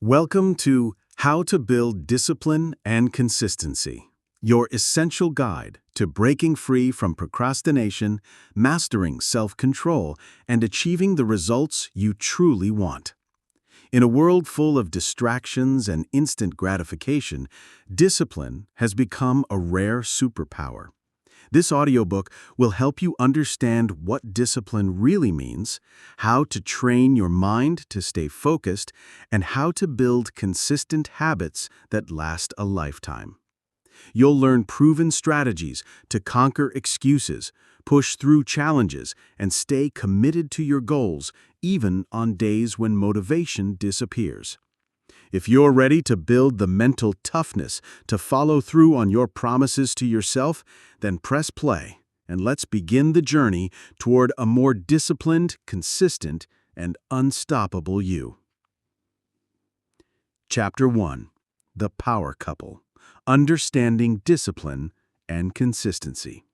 Welcome to How to Build Discipline and Consistency, your essential guide to breaking free from procrastination, mastering self-control, and achieving the results you truly want. In a world full of distractions and instant gratification, discipline has become a rare superpower. This audiobook will help you understand what discipline really means, how to train your mind to stay focused, and how to build consistent habits that last a lifetime. You'll learn proven strategies to conquer excuses, push through challenges, and stay committed to your goals, even on days when motivation disappears. If you're ready to build the mental toughness to follow through on your promises to yourself, then press play and let's begin the journey toward a more disciplined, consistent, and unstoppable you. Chapter 1. The Power Couple: Understanding Discipline and Consistency.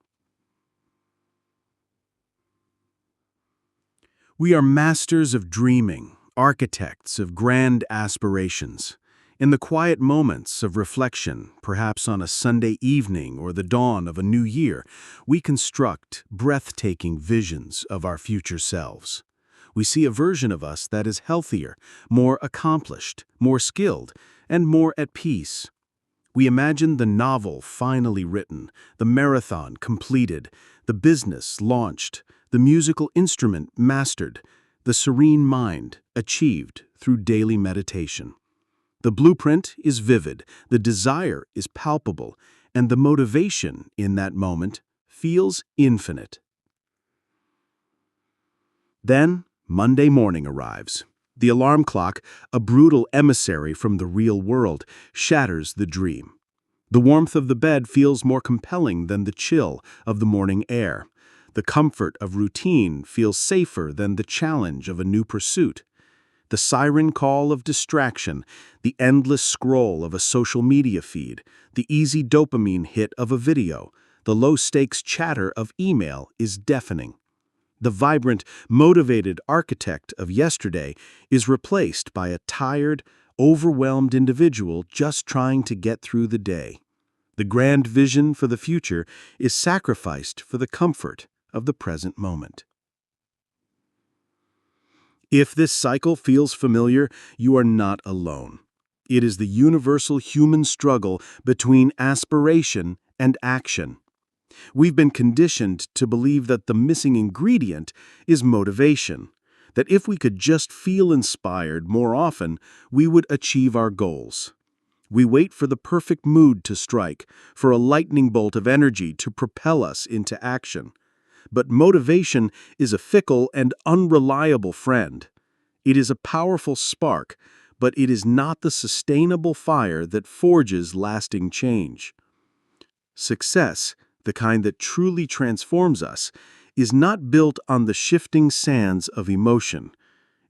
We are masters of dreaming, architects of grand aspirations. In the quiet moments of reflection, perhaps on a Sunday evening or the dawn of a new year, we construct breathtaking visions of our future selves. We see a version of us that is healthier, more accomplished, more skilled, and more at peace. We imagine the novel finally written, the marathon completed, the business launched, the musical instrument mastered, the serene mind achieved through daily meditation. The blueprint is vivid, the desire is palpable, and the motivation in that moment feels infinite. Then, Monday morning arrives. The alarm clock, a brutal emissary from the real world, shatters the dream. The warmth of the bed feels more compelling than the chill of the morning air. The comfort of routine feels safer than the challenge of a new pursuit. The siren call of distraction, the endless scroll of a social media feed, the easy dopamine hit of a video, the low-stakes chatter of email is deafening. The vibrant, motivated architect of yesterday is replaced by a tired, overwhelmed individual just trying to get through the day. The grand vision for the future is sacrificed for the comfort of the present moment. If this cycle feels familiar, you are not alone. It is the universal human struggle between aspiration and action. We've been conditioned to believe that the missing ingredient is motivation, that if we could just feel inspired more often, we would achieve our goals. We wait for the perfect mood to strike, for a lightning bolt of energy to propel us into action. But motivation is a fickle and unreliable friend. It is a powerful spark, but it is not the sustainable fire that forges lasting change. Success, the kind that truly transforms us, is not built on the shifting sands of emotion.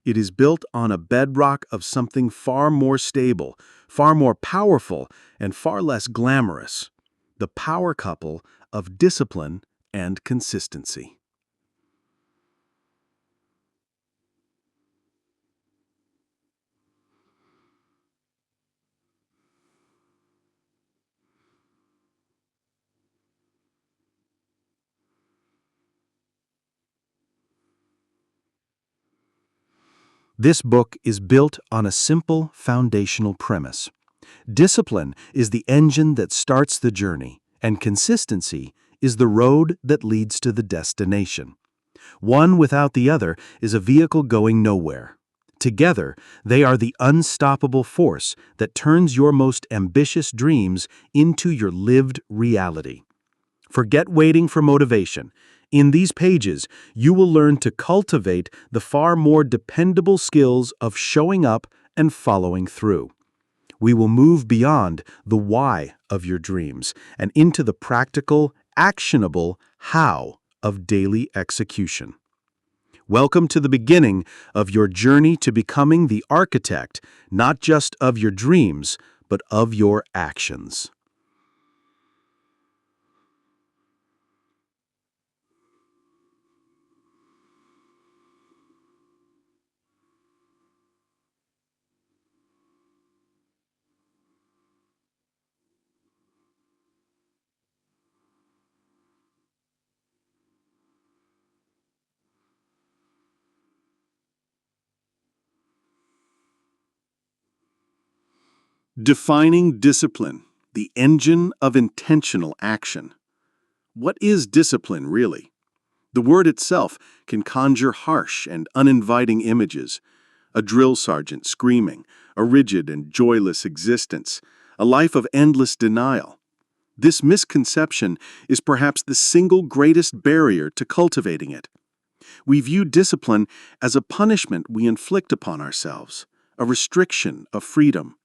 It is built on a bedrock of something far more stable, far more powerful, and far less glamorous: the power couple of discipline and consistency. This book is built on a simple foundational premise. Discipline is the engine that starts the journey, and consistency is the road that leads to the destination. One without the other is a vehicle going nowhere. Together, they are the unstoppable force that turns your most ambitious dreams into your lived reality. Forget waiting for motivation. In these pages, you will learn to cultivate the far more dependable skills of showing up and following through. We will move beyond the why of your dreams and into the practical, actionable how of daily execution. Welcome to the beginning of your journey to becoming the architect, not just of your dreams, but of your actions. Defining discipline, the engine of intentional action. What is discipline, really? The word itself can conjure harsh and uninviting images. A drill sergeant screaming, a rigid and joyless existence, a life of endless denial. This misconception is perhaps the single greatest barrier to cultivating it. We view discipline as a punishment we inflict upon ourselves, a restriction of freedom.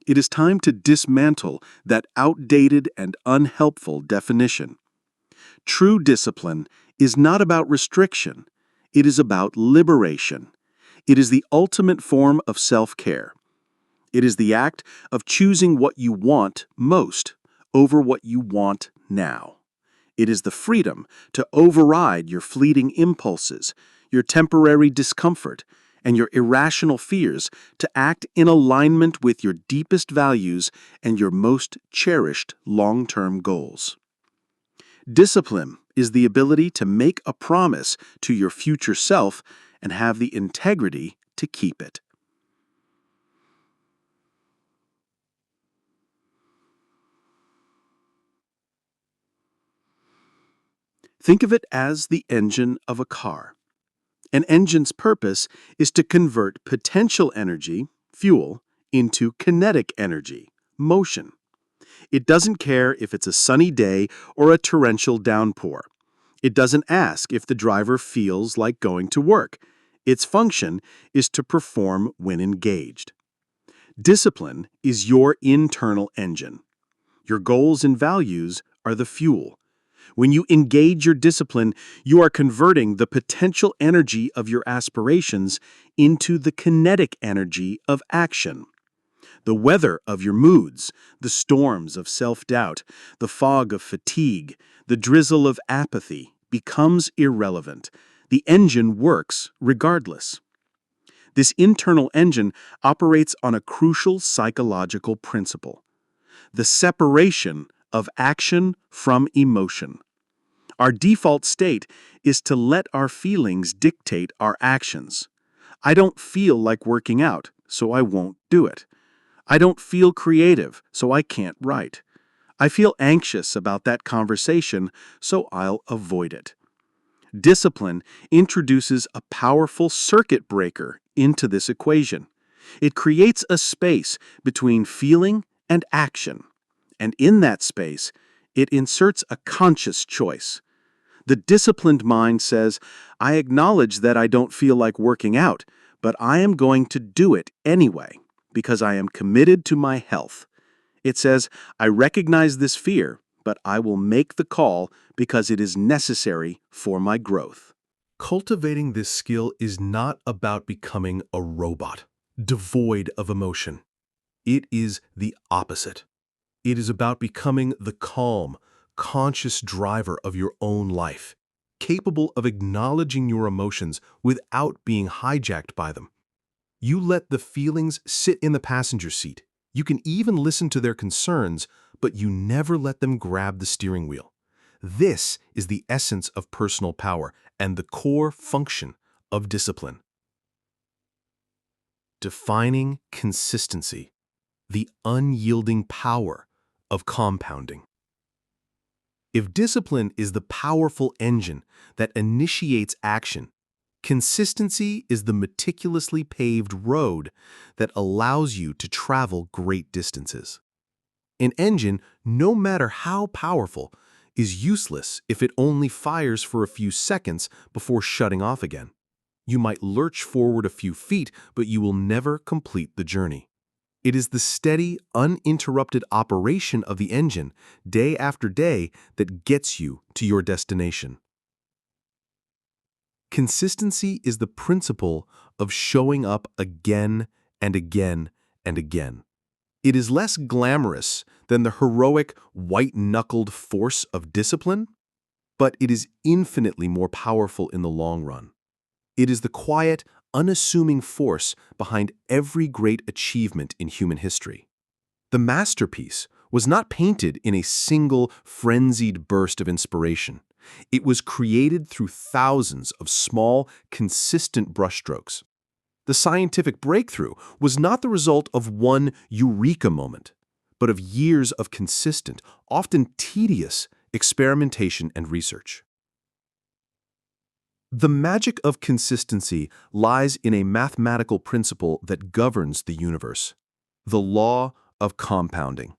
It is time to dismantle that outdated and unhelpful definition. True discipline is not about restriction. It is about liberation. It is the ultimate form of self-care. It is the act of choosing what you want most over what you want now. It is the freedom to override your fleeting impulses, your temporary discomfort, and your irrational fears to act in alignment with your deepest values and your most cherished long-term goals. Discipline is the ability to make a promise to your future self and have the integrity to keep it. Think of it as the engine of a car. An engine's purpose is to convert potential energy, fuel, into kinetic energy, motion. It doesn't care if it's a sunny day or a torrential downpour. It doesn't ask if the driver feels like going to work. Its function is to perform when engaged. Discipline is your internal engine. Your goals and values are the fuel. When you engage your discipline, you are converting the potential energy of your aspirations into the kinetic energy of action. The weather of your moods, the storms of self-doubt, the fog of fatigue, the drizzle of apathy becomes irrelevant. The engine works regardless. This internal engine operates on a crucial psychological principle: the separation of action from emotion. Our default state is to let our feelings dictate our actions. I don't feel like working out, so I won't do it. I don't feel creative, so I can't write. I feel anxious about that conversation, so I'll avoid it. Discipline introduces a powerful circuit breaker into this equation. It creates a space between feeling and action. And in that space, it inserts a conscious choice. The disciplined mind says, I acknowledge that I don't feel like working out, but I am going to do it anyway, because I am committed to my health. It says, I recognize this fear, but I will make the call because it is necessary for my growth. Cultivating this skill is not about becoming a robot, devoid of emotion. It is the opposite. It is about becoming the calm, conscious driver of your own life, capable of acknowledging your emotions without being hijacked by them. You let the feelings sit in the passenger seat. You can even listen to their concerns, but you never let them grab the steering wheel. This is the essence of personal power and the core function of discipline. Defining consistency, the unyielding power of compounding. If discipline is the powerful engine that initiates action, consistency is the meticulously paved road that allows you to travel great distances. An engine, no matter how powerful, is useless if it only fires for a few seconds before shutting off again. You might lurch forward a few feet, but you will never complete the journey. It is the steady, uninterrupted operation of the engine, day after day, that gets you to your destination. Consistency is the principle of showing up again and again and again. It is less glamorous than the heroic, white-knuckled force of discipline, but it is infinitely more powerful in the long run. It is the quiet, unassuming force behind every great achievement in human history. The masterpiece was not painted in a single, frenzied burst of inspiration. It was created through thousands of small, consistent brushstrokes. The scientific breakthrough was not the result of one eureka moment, but of years of consistent, often tedious, experimentation and research. The magic of consistency lies in a mathematical principle that governs the universe: the law of compounding.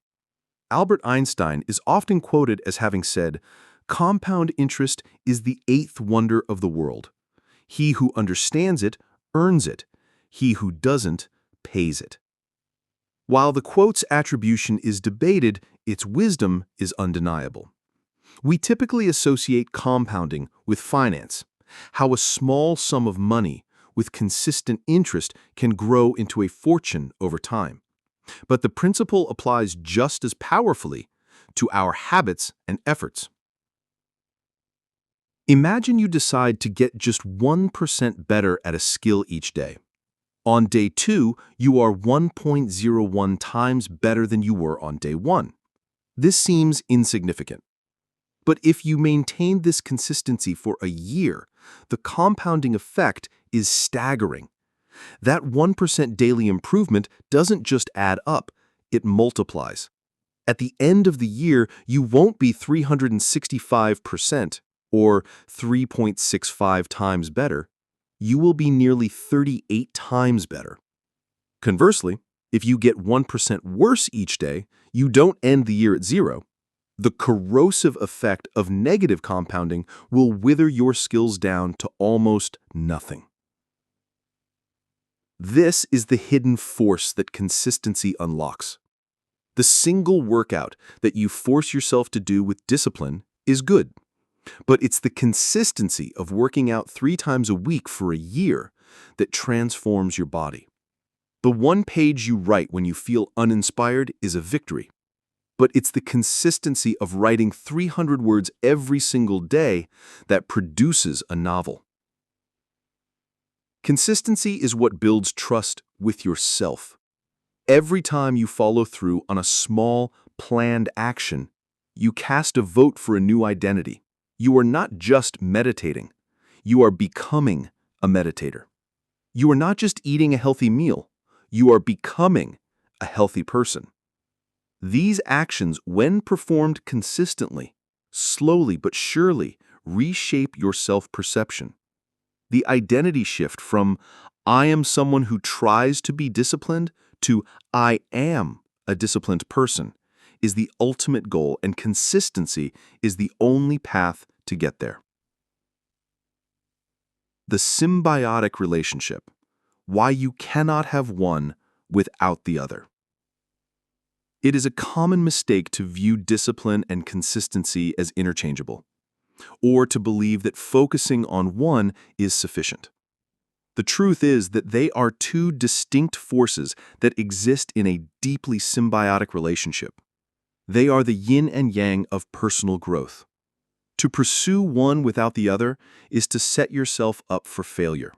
Albert Einstein is often quoted as having said, "Compound interest is the eighth wonder of the world. He who understands it earns it. He who doesn't pays it." While the quote's attribution is debated, its wisdom is undeniable. We typically associate compounding with finance, how a small sum of money with consistent interest can grow into a fortune over time. But the principle applies just as powerfully to our habits and efforts. Imagine you decide to get just 1% better at a skill each day. On day 2, you are 1.01 times better than you were on day 1. This seems insignificant. But if you maintain this consistency for a year, the compounding effect is staggering. That 1% daily improvement doesn't just add up, it multiplies. At the end of the year, you won't be 365% or 3.65 times better. You will be nearly 38 times better. Conversely, if you get 1% worse each day, you don't end the year at 0. The corrosive effect of negative compounding will wither your skills down to almost nothing. This is the hidden force that consistency unlocks. The single workout that you force yourself to do with discipline is good, but it's the consistency of working out 3 times a week for a year that transforms your body. The one page you write when you feel uninspired is a victory, but it's the consistency of writing 300 words every single day that produces a novel. Consistency is what builds trust with yourself. Every time you follow through on a small, planned action, you cast a vote for a new identity. You are not just meditating. You are becoming a meditator. You are not just eating a healthy meal. You are becoming a healthy person. These actions, when performed consistently, slowly but surely, reshape your self-perception. The identity shift from "I am someone who tries to be disciplined" to "I am a disciplined person" is the ultimate goal, and consistency is the only path to get there. The symbiotic relationship: why you cannot have one without the other. It is a common mistake to view discipline and consistency as interchangeable, or to believe that focusing on one is sufficient. The truth is that they are two distinct forces that exist in a deeply symbiotic relationship. They are the yin and yang of personal growth. To pursue one without the other is to set yourself up for failure.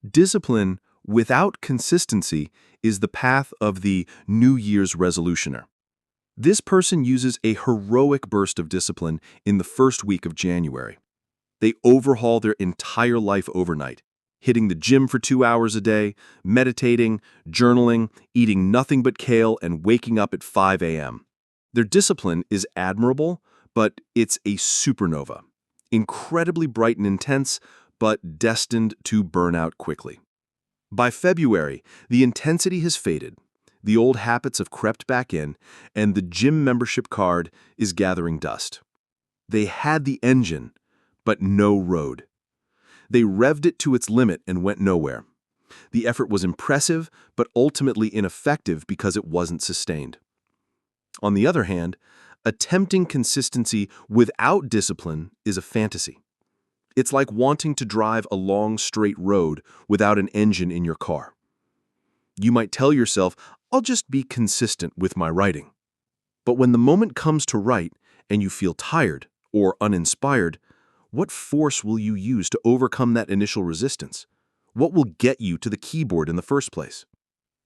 Discipline without consistency is the path of the New Year's resolutioner. This person uses a heroic burst of discipline in the first week of January. They overhaul their entire life overnight, hitting the gym for 2 hours a day, meditating, journaling, eating nothing but kale, and waking up at 5 a.m. Their discipline is admirable, but it's a supernova, incredibly bright and intense, but destined to burn out quickly. By February, the intensity has faded, the old habits have crept back in, and the gym membership card is gathering dust. They had the engine, but no road. They revved it to its limit and went nowhere. The effort was impressive, but ultimately ineffective because it wasn't sustained. On the other hand, attempting consistency without discipline is a fantasy. It's like wanting to drive a long, straight road without an engine in your car. You might tell yourself, "I'll just be consistent with my writing." But when the moment comes to write and you feel tired or uninspired, what force will you use to overcome that initial resistance? What will get you to the keyboard in the first place?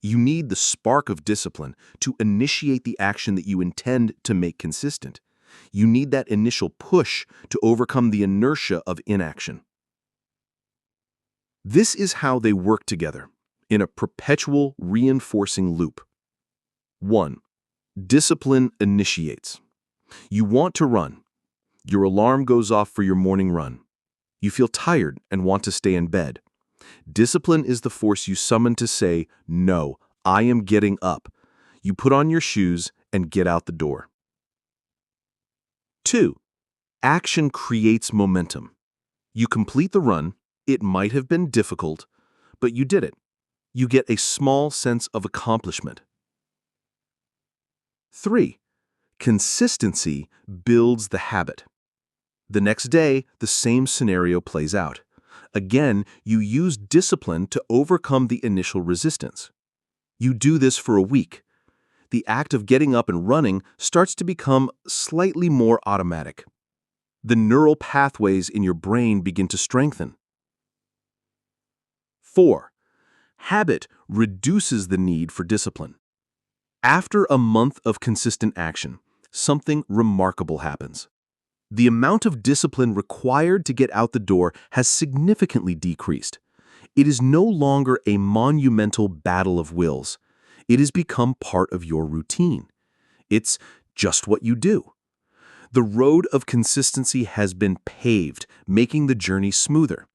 You need the spark of discipline to initiate the action that you intend to make consistent. You need that initial push to overcome the inertia of inaction. This is how they work together, in a perpetual reinforcing loop. 1. Discipline initiates. You want to run. Your alarm goes off for your morning run. You feel tired and want to stay in bed. Discipline is the force you summon to say, "No, I am getting up." You put on your shoes and get out the door. 2. Action creates momentum. You complete the run. It might have been difficult, but you did it. You get a small sense of accomplishment. 3. Consistency builds the habit. The next day, the same scenario plays out. Again, you use discipline to overcome the initial resistance. You do this for a week. The act of getting up and running starts to become slightly more automatic. The neural pathways in your brain begin to strengthen. 4. Habit reduces the need for discipline. After a month of consistent action, something remarkable happens. The amount of discipline required to get out the door has significantly decreased. It is no longer a monumental battle of wills. It has become part of your routine. It's just what you do. The road of consistency has been paved, making the journey smoother.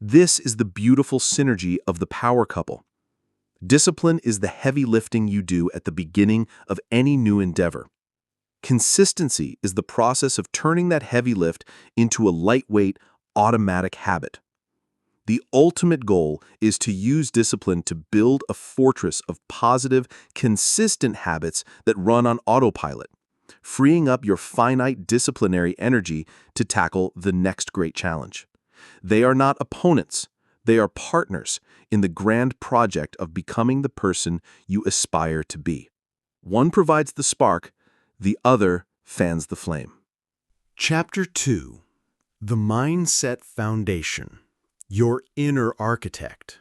This is the beautiful synergy of the power couple. Discipline is the heavy lifting you do at the beginning of any new endeavor. Consistency is the process of turning that heavy lift into a lightweight, automatic habit. The ultimate goal is to use discipline to build a fortress of positive, consistent habits that run on autopilot, freeing up your finite disciplinary energy to tackle the next great challenge. They are not opponents. They are partners in the grand project of becoming the person you aspire to be. One provides the spark, the other fans the flame. Chapter 2. The Mindset Foundation. Your Inner Architect.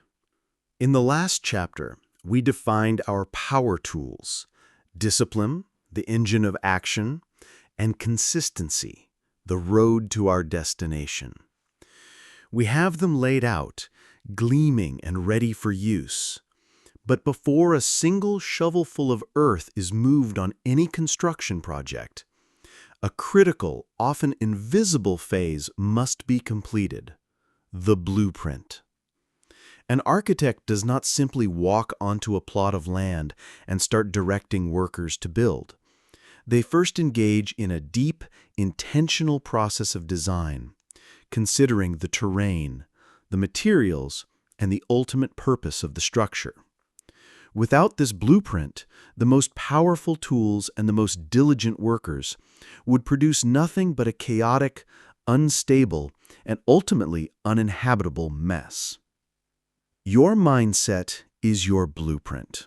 In the last chapter, we defined our power tools: discipline, the engine of action, and consistency, the road to our destination. We have them laid out, gleaming and ready for use. But before a single shovelful of earth is moved on any construction project, a critical, often invisible phase must be completed: the blueprint. An architect does not simply walk onto a plot of land and start directing workers to build. They first engage in a deep, intentional process of design, considering the terrain, the materials, and the ultimate purpose of the structure. Without this blueprint, the most powerful tools and the most diligent workers would produce nothing but a chaotic, unstable, and ultimately uninhabitable mess. Your mindset is your blueprint.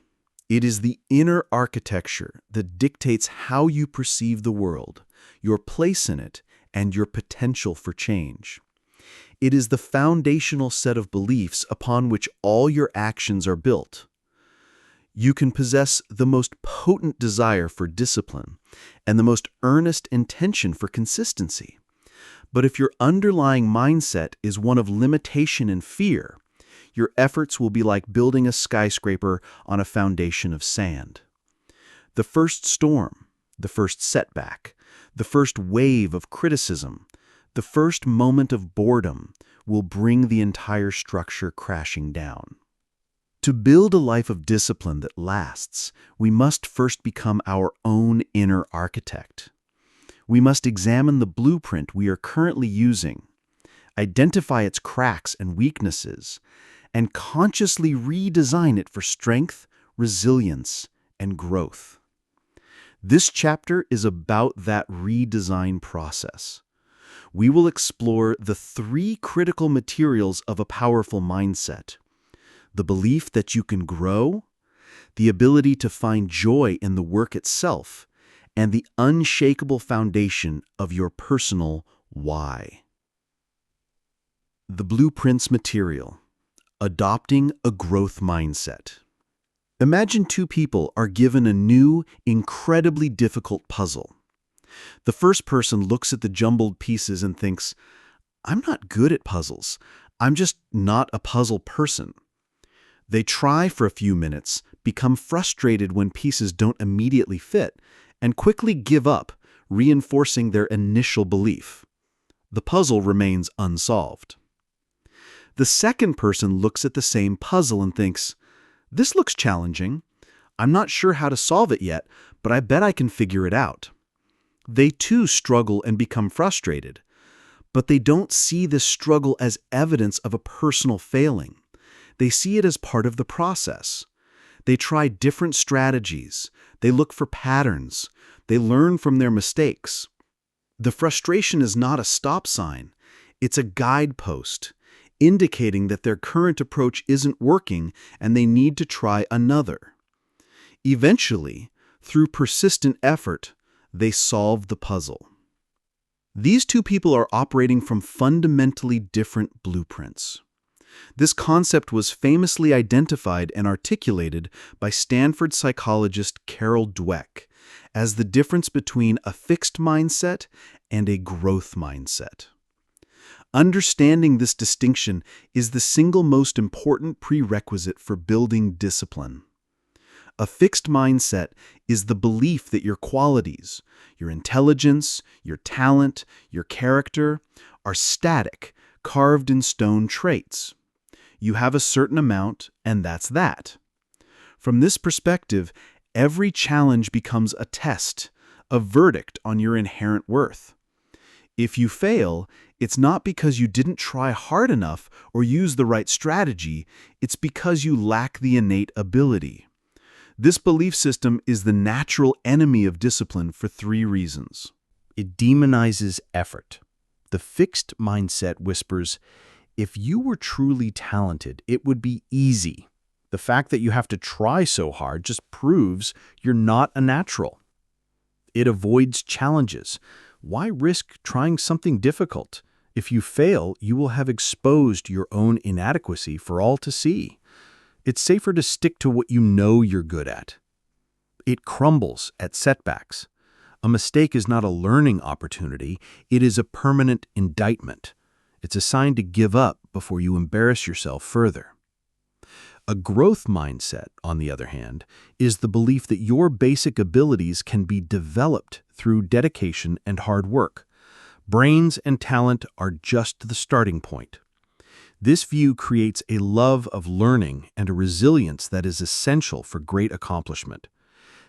It is the inner architecture that dictates how you perceive the world, your place in it, and your potential for change. It is the foundational set of beliefs upon which all your actions are built. You can possess the most potent desire for discipline and the most earnest intention for consistency. But if your underlying mindset is one of limitation and fear, your efforts will be like building a skyscraper on a foundation of sand. The first storm, the first setback, the first wave of criticism, the first moment of boredom will bring the entire structure crashing down. To build a life of discipline that lasts, we must first become our own inner architect. We must examine the blueprint we are currently using, identify its cracks and weaknesses, and consciously redesign it for strength, resilience, and growth. This chapter is about that redesign process. We will explore the 3 critical materials of a powerful mindset: the belief that you can grow, the ability to find joy in the work itself, and the unshakable foundation of your personal why. The blueprint's material: adopting a growth mindset. Imagine 2 people are given a new, incredibly difficult puzzle. The first person looks at the jumbled pieces and thinks, "I'm not good at puzzles. I'm just not a puzzle person. They try for a few minutes, become frustrated when pieces don't immediately fit, and quickly give up, reinforcing their initial belief. The puzzle remains unsolved. The second person looks at the same puzzle and thinks, "This looks challenging. I'm not sure how to solve it yet, but I bet I can figure it out." They too struggle and become frustrated, but they don't see this struggle as evidence of a personal failing. They see it as part of the process. They try different strategies. They look for patterns. They learn from their mistakes. The frustration is not a stop sign. It's a guidepost, indicating that their current approach isn't working and they need to try another. Eventually, through persistent effort, they solve the puzzle. These two people are operating from fundamentally different blueprints. This concept was famously identified and articulated by Stanford psychologist Carol Dweck as the difference between a fixed mindset and a growth mindset. Understanding this distinction is the single most important prerequisite for building discipline. A fixed mindset is the belief that your qualities, your intelligence, your talent, your character, are static, carved in stone traits. You have a certain amount, and that's that. From this perspective, every challenge becomes a test, a verdict on your inherent worth. If you fail, it's not because you didn't try hard enough or use the right strategy, it's because you lack the innate ability. This belief system is the natural enemy of discipline for 3 reasons. It demonizes effort. The fixed mindset whispers, if you were truly talented, it would be easy. The fact that you have to try so hard just proves you're not a natural. It avoids challenges. Why risk trying something difficult? If you fail, you will have exposed your own inadequacy for all to see. It's safer to stick to what you know you're good at. It crumbles at setbacks. A mistake is not a learning opportunity, it is a permanent indictment. It's a sign to give up before you embarrass yourself further. A growth mindset, on the other hand, is the belief that your basic abilities can be developed through dedication and hard work. Brains and talent are just the starting point. This view creates a love of learning and a resilience that is essential for great accomplishment.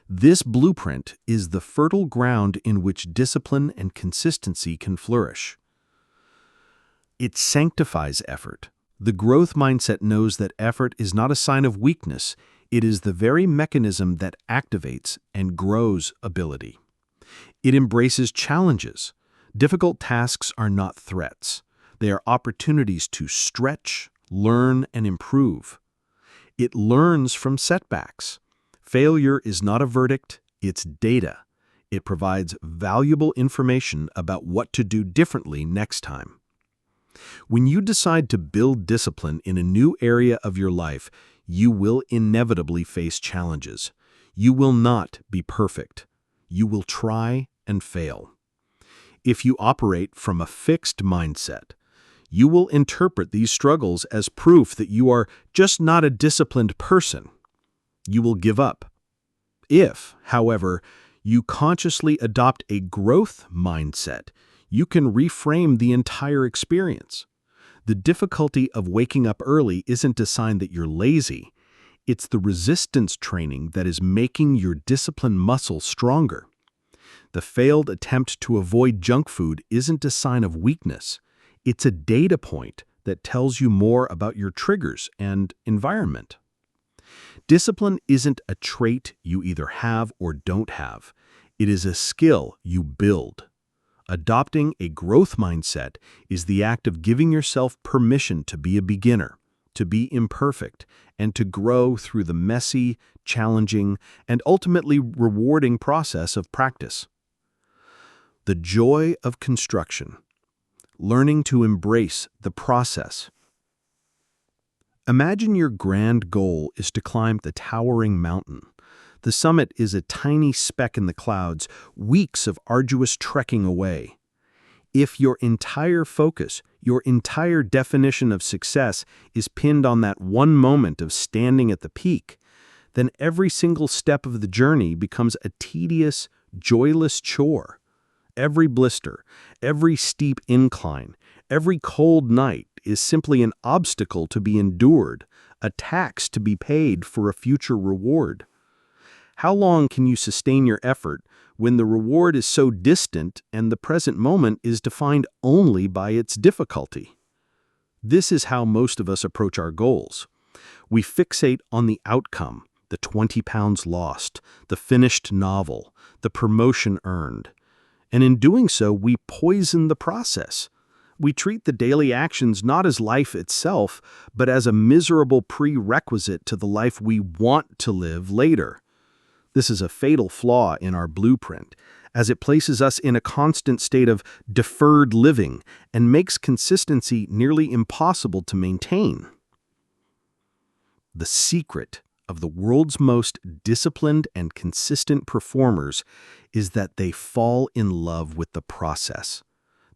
This blueprint is the fertile ground in which discipline and consistency can flourish. It sanctifies effort. The growth mindset knows that effort is not a sign of weakness, it is the very mechanism that activates and grows ability. It embraces challenges. Difficult tasks are not threats. They are opportunities to stretch, learn, and improve. It learns from setbacks. Failure is not a verdict, it's data. It provides valuable information about what to do differently next time. When you decide to build discipline in a new area of your life, you will inevitably face challenges. You will not be perfect. You will try and fail. If you operate from a fixed mindset, you will interpret these struggles as proof that you are just not a disciplined person. You will give up. If, however, you consciously adopt a growth mindset, you can reframe the entire experience. The difficulty of waking up early isn't a sign that you're lazy. It's the resistance training that is making your discipline muscle stronger. The failed attempt to avoid junk food isn't a sign of weakness. It's a data point that tells you more about your triggers and environment. Discipline isn't a trait you either have or don't have. It is a skill you build. Adopting a growth mindset is the act of giving yourself permission to be a beginner, to be imperfect, and to grow through the messy, challenging, and ultimately rewarding process of practice. The joy of construction. Learning to embrace the process. Imagine your grand goal is to climb the towering mountain. The summit is a tiny speck in the clouds, weeks of arduous trekking away. If your entire focus, your entire definition of success is pinned on that one moment of standing at the peak, then every single step of the journey becomes a tedious, joyless chore. Every blister, every steep incline, every cold night is simply an obstacle to be endured, a tax to be paid for a future reward. How long can you sustain your effort when the reward is so distant and the present moment is defined only by its difficulty? This is how most of us approach our goals. We fixate on the outcome, the 20 pounds lost, the finished novel, the promotion earned. And in doing so, we poison the process. We treat the daily actions not as life itself, but as a miserable prerequisite to the life we want to live later. This is a fatal flaw in our blueprint, as it places us in a constant state of deferred living and makes consistency nearly impossible to maintain. The secret of the world's most disciplined and consistent performers is that they fall in love with the process.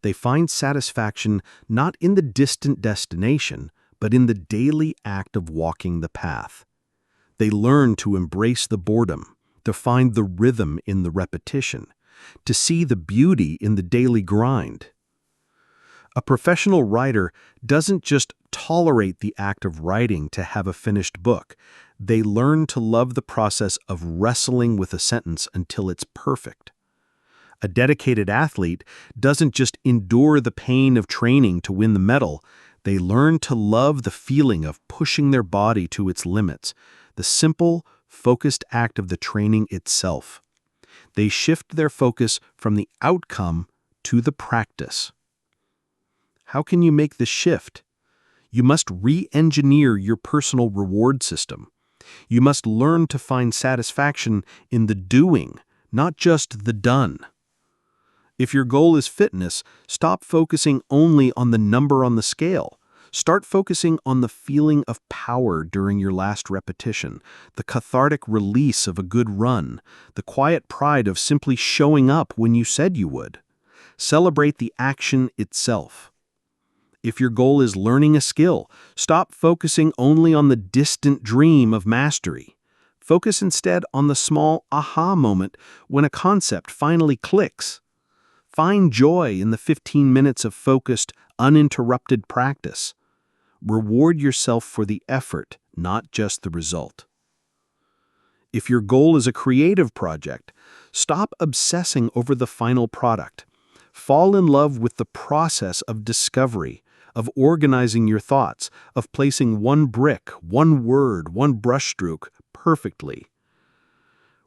They find satisfaction not in the distant destination, but in the daily act of walking the path. They learn to embrace the boredom, to find the rhythm in the repetition, to see the beauty in the daily grind. A professional writer doesn't just tolerate the act of writing to have a finished book. They learn to love the process of wrestling with a sentence until it's perfect. A dedicated athlete doesn't just endure the pain of training to win the medal. They learn to love the feeling of pushing their body to its limits, the simple, focused act of the training itself. They shift their focus from the outcome to the practice. How can you make the shift? You must re-engineer your personal reward system. You must learn to find satisfaction in the doing, not just the done. If your goal is fitness, stop focusing only on the number on the scale. Start focusing on the feeling of power during your last repetition, the cathartic release of a good run, the quiet pride of simply showing up when you said you would. Celebrate the action itself. If your goal is learning a skill, stop focusing only on the distant dream of mastery. Focus instead on the small aha moment when a concept finally clicks. Find joy in the 15 minutes of focused, uninterrupted practice. Reward yourself for the effort, not just the result. If your goal is a creative project, stop obsessing over the final product. Fall in love with the process of discovery, of organizing your thoughts, of placing one brick, one word, one brushstroke perfectly.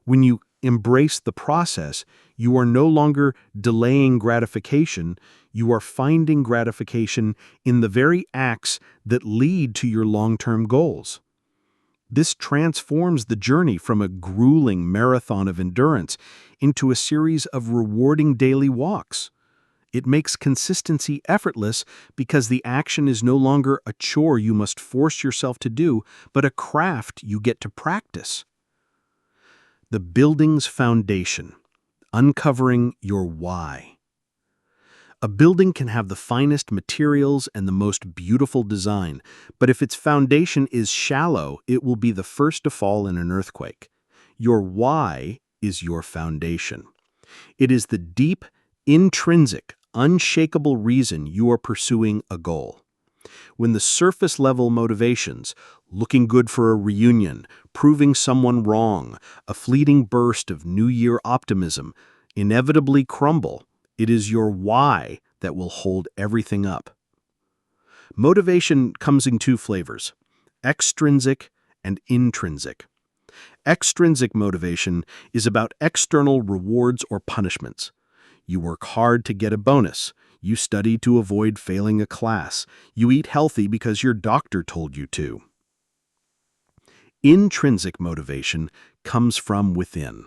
When you embrace the process, you are no longer delaying gratification, you are finding gratification in the very acts that lead to your long-term goals. This transforms the journey from a grueling marathon of endurance into a series of rewarding daily walks. It makes consistency effortless because the action is no longer a chore you must force yourself to do, but a craft you get to practice. The building's foundation. Uncovering your why. A building can have the finest materials and the most beautiful design, but if its foundation is shallow, it will be the first to fall in an earthquake. Your why is your foundation. It is the deep, intrinsic, unshakable reason you are pursuing a goal. When the surface-level motivations, looking good for a reunion, proving someone wrong, a fleeting burst of New Year optimism, inevitably crumble, it is your why that will hold everything up. Motivation comes in two flavors: extrinsic and intrinsic. Extrinsic motivation is about external rewards or punishments. You work hard to get a bonus. You study to avoid failing a class. You eat healthy because your doctor told you to. Intrinsic motivation comes from within.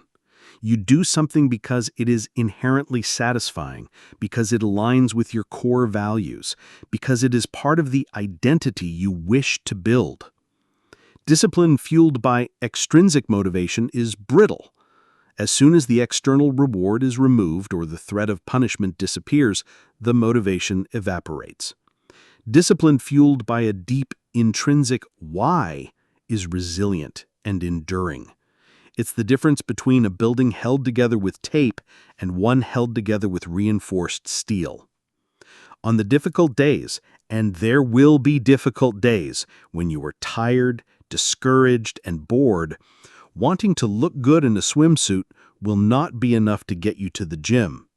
You do something because it is inherently satisfying, because it aligns with your core values, because it is part of the identity you wish to build. Discipline fueled by extrinsic motivation is brittle. As soon as the external reward is removed or the threat of punishment disappears, the motivation evaporates. Discipline fueled by a deep, intrinsic why is resilient and enduring. It's the difference between a building held together with tape and one held together with reinforced steel. On the difficult days, and there will be difficult days when you are tired, discouraged, and bored, wanting to look good in a swimsuit will not be enough to get you to the gym.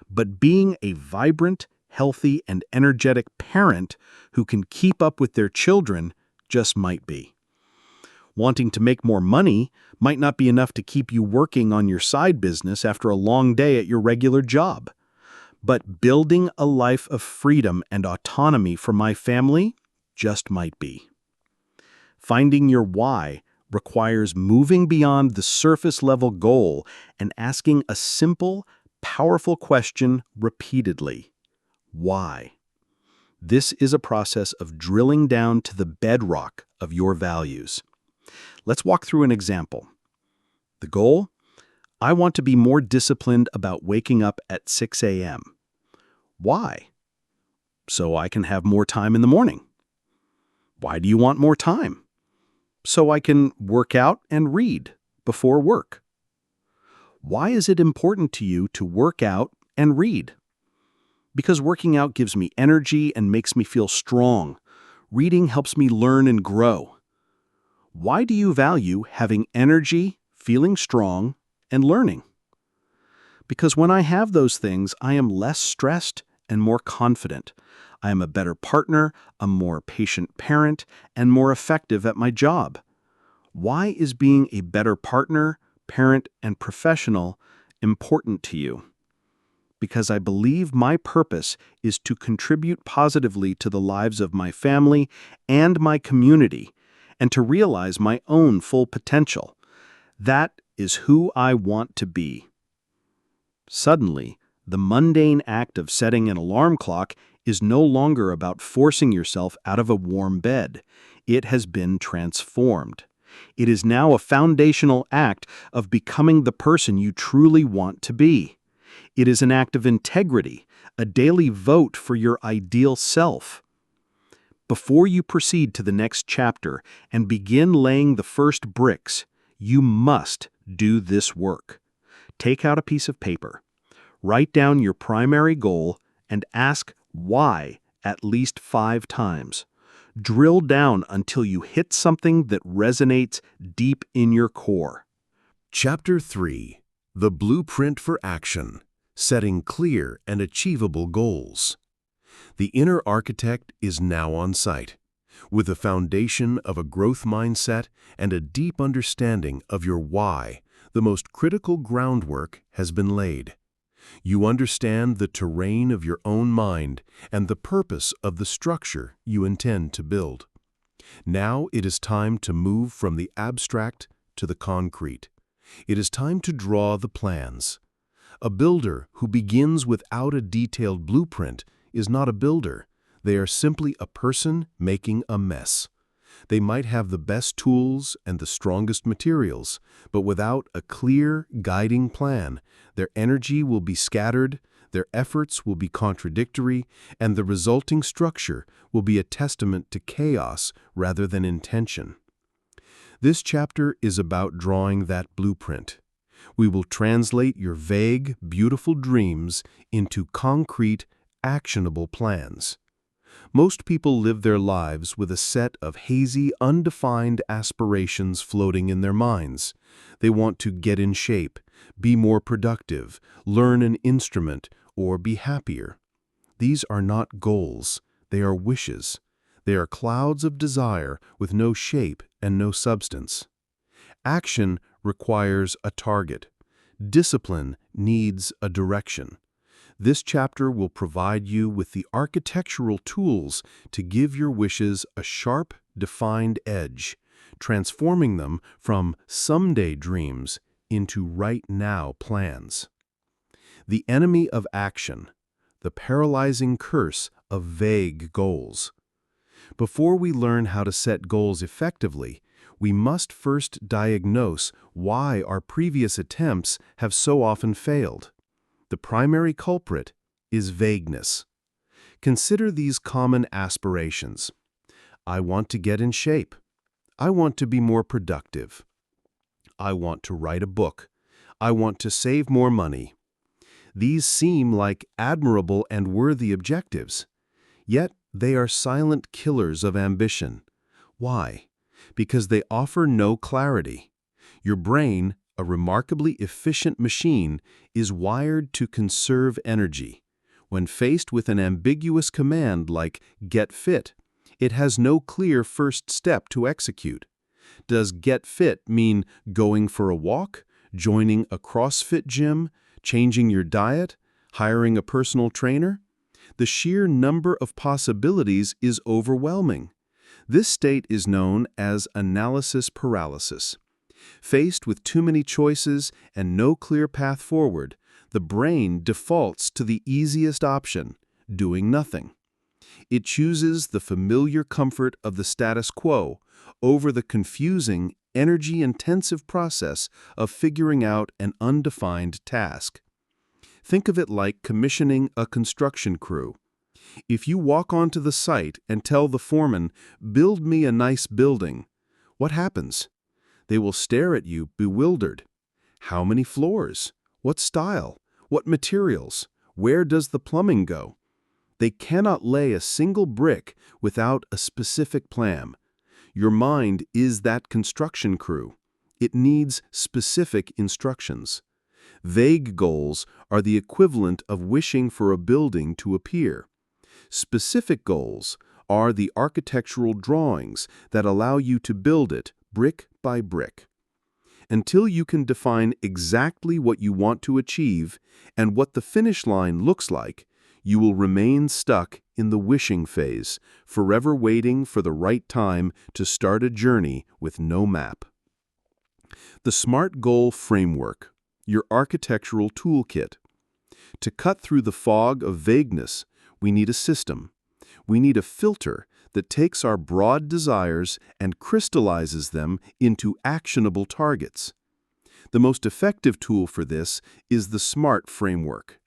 But being a vibrant, healthy, and energetic parent who can keep up with their children just might be. Wanting to make more money might not be enough to keep you working on your side business after a long day at your regular job. But building a life of freedom and autonomy for my family just might be. Finding your why requires moving beyond the surface-level goal and asking a simple, powerful question repeatedly. Why? This is a process of drilling down to the bedrock of your values. Let's walk through an example. The goal? I want to be more disciplined about waking up at 6 a.m. Why? So I can have more time in the morning. Why do you want more time? So I can work out and read before work. Why is it important to you to work out and read? Because working out gives me energy and makes me feel strong. Reading helps me learn and grow. Why do you value having energy, feeling strong, and learning? Because when I have those things, I am less stressed and more confident. I am a better partner, a more patient parent, and more effective at my job. Why is being a better partner, parent, and professional important to you? Because I believe my purpose is to contribute positively to the lives of my family and my community, and to realize my own full potential. That is who I want to be. Suddenly, the mundane act of setting an alarm clock is no longer about forcing yourself out of a warm bed. It has been transformed. It is now a foundational act of becoming the person you truly want to be. It is an act of integrity, a daily vote for your ideal self. Before you proceed to the next chapter and begin laying the first bricks, you must do this work. Take out a piece of paper. Write down your primary goal and ask why at least 5 times. Drill down until you hit something that resonates deep in your core. Chapter 3. The Blueprint for Action. Setting Clear and Achievable Goals. The inner architect is now on site. With the foundation of a growth mindset and a deep understanding of your why, the most critical groundwork has been laid. You understand the terrain of your own mind and the purpose of the structure you intend to build. Now it is time to move from the abstract to the concrete. It is time to draw the plans. A builder who begins without a detailed blueprint is not a builder. They are simply a person making a mess. They might have the best tools and the strongest materials, but without a clear, guiding plan, their energy will be scattered, their efforts will be contradictory, and the resulting structure will be a testament to chaos rather than intention. This chapter is about drawing that blueprint. We will translate your vague, beautiful dreams into concrete, actionable plans. Most people live their lives with a set of hazy, undefined aspirations floating in their minds. They want to get in shape, be more productive, learn an instrument, or be happier. These are not goals. They are wishes. They are clouds of desire with no shape and no substance. Action requires a target. Discipline needs a direction. This chapter will provide you with the architectural tools to give your wishes a sharp, defined edge, transforming them from someday dreams into right-now plans. The enemy of action, the paralyzing curse of vague goals. Before we learn how to set goals effectively, we must first diagnose why our previous attempts have so often failed. The primary culprit is vagueness. Consider these common aspirations. I want to get in shape. I want to be more productive. I want to write a book. I want to save more money. These seem like admirable and worthy objectives. Yet they are silent killers of ambition. Why? Because they offer no clarity. Your brain, a remarkably efficient machine, is wired to conserve energy. When faced with an ambiguous command like "get fit," it has no clear first step to execute. Does get fit mean going for a walk, joining a CrossFit gym, changing your diet, hiring a personal trainer? The sheer number of possibilities is overwhelming. This state is known as analysis paralysis. Faced with too many choices and no clear path forward, the brain defaults to the easiest option, doing nothing. It chooses the familiar comfort of the status quo over the confusing, energy-intensive process of figuring out an undefined task. Think of it like commissioning a construction crew. If you walk onto the site and tell the foreman, "Build me a nice building," what happens? They will stare at you bewildered. How many floors? What style? What materials? Where does the plumbing go? They cannot lay a single brick without a specific plan. Your mind is that construction crew. It needs specific instructions. Vague goals are the equivalent of wishing for a building to appear. Specific goals are the architectural drawings that allow you to build it brick by brick. Until you can define exactly what you want to achieve and what the finish line looks like, you will remain stuck in the wishing phase, forever waiting for the right time to start a journey with no map. The SMART Goal Framework, your architectural toolkit. To cut through the fog of vagueness, we need a system. We need a filter that takes our broad desires and crystallizes them into actionable targets. The most effective tool for this is the SMART framework.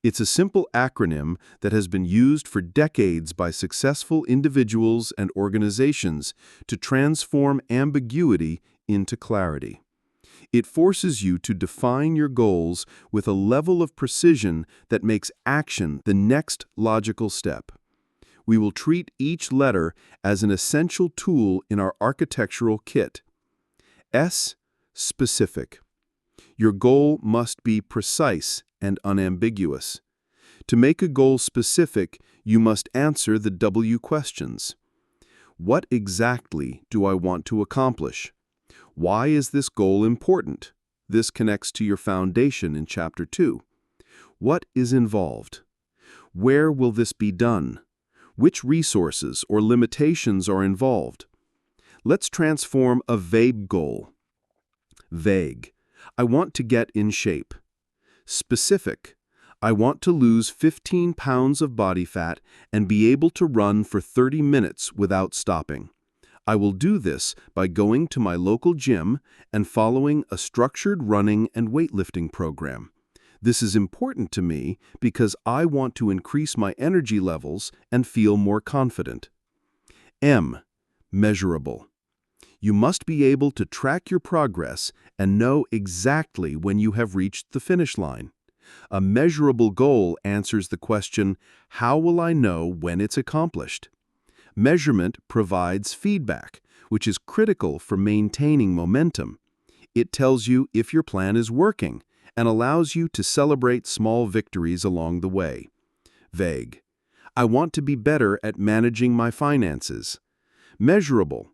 It's a simple acronym that has been used for decades by successful individuals and organizations to transform ambiguity into clarity. It forces you to define your goals with a level of precision that makes action the next logical step. We will treat each letter as an essential tool in our architectural kit. S. Specific. Your goal must be precise and unambiguous. To make a goal specific, you must answer the W questions. What exactly do I want to accomplish? Why is this goal important? This connects to your foundation in Chapter 2. What is involved? Where will this be done? Which resources or limitations are involved? Let's transform a vague goal. Vague. I want to get in shape. Specific. I want to lose 15 pounds of body fat and be able to run for 30 minutes without stopping. I will do this by going to my local gym and following a structured running and weightlifting program. This is important to me because I want to increase my energy levels and feel more confident. M. Measurable. You must be able to track your progress and know exactly when you have reached the finish line. A measurable goal answers the question, how will I know when it's accomplished? Measurement provides feedback, which is critical for maintaining momentum. It tells you if your plan is working and allows you to celebrate small victories along the way. Vague. I want to be better at managing my finances. Measurable.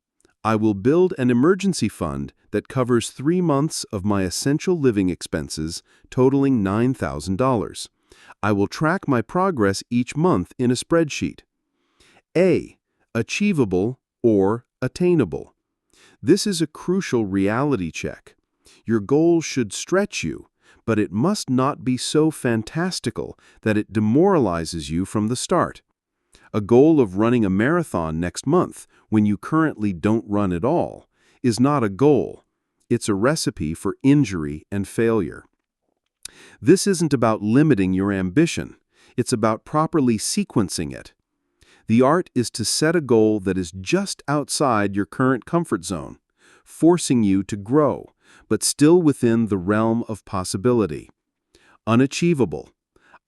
I will build an emergency fund that covers 3 months of my essential living expenses, totaling $9,000. I will track my progress each month in a spreadsheet. A. Achievable or attainable. This is a crucial reality check. Your goal should stretch you, but it must not be so fantastical that it demoralizes you from the start. A goal of running a marathon next month when you currently don't run at all is not a goal. It's a recipe for injury and failure. This isn't about limiting your ambition. It's about properly sequencing it. The art is to set a goal that is just outside your current comfort zone, forcing you to grow, but still within the realm of possibility. Unachievable.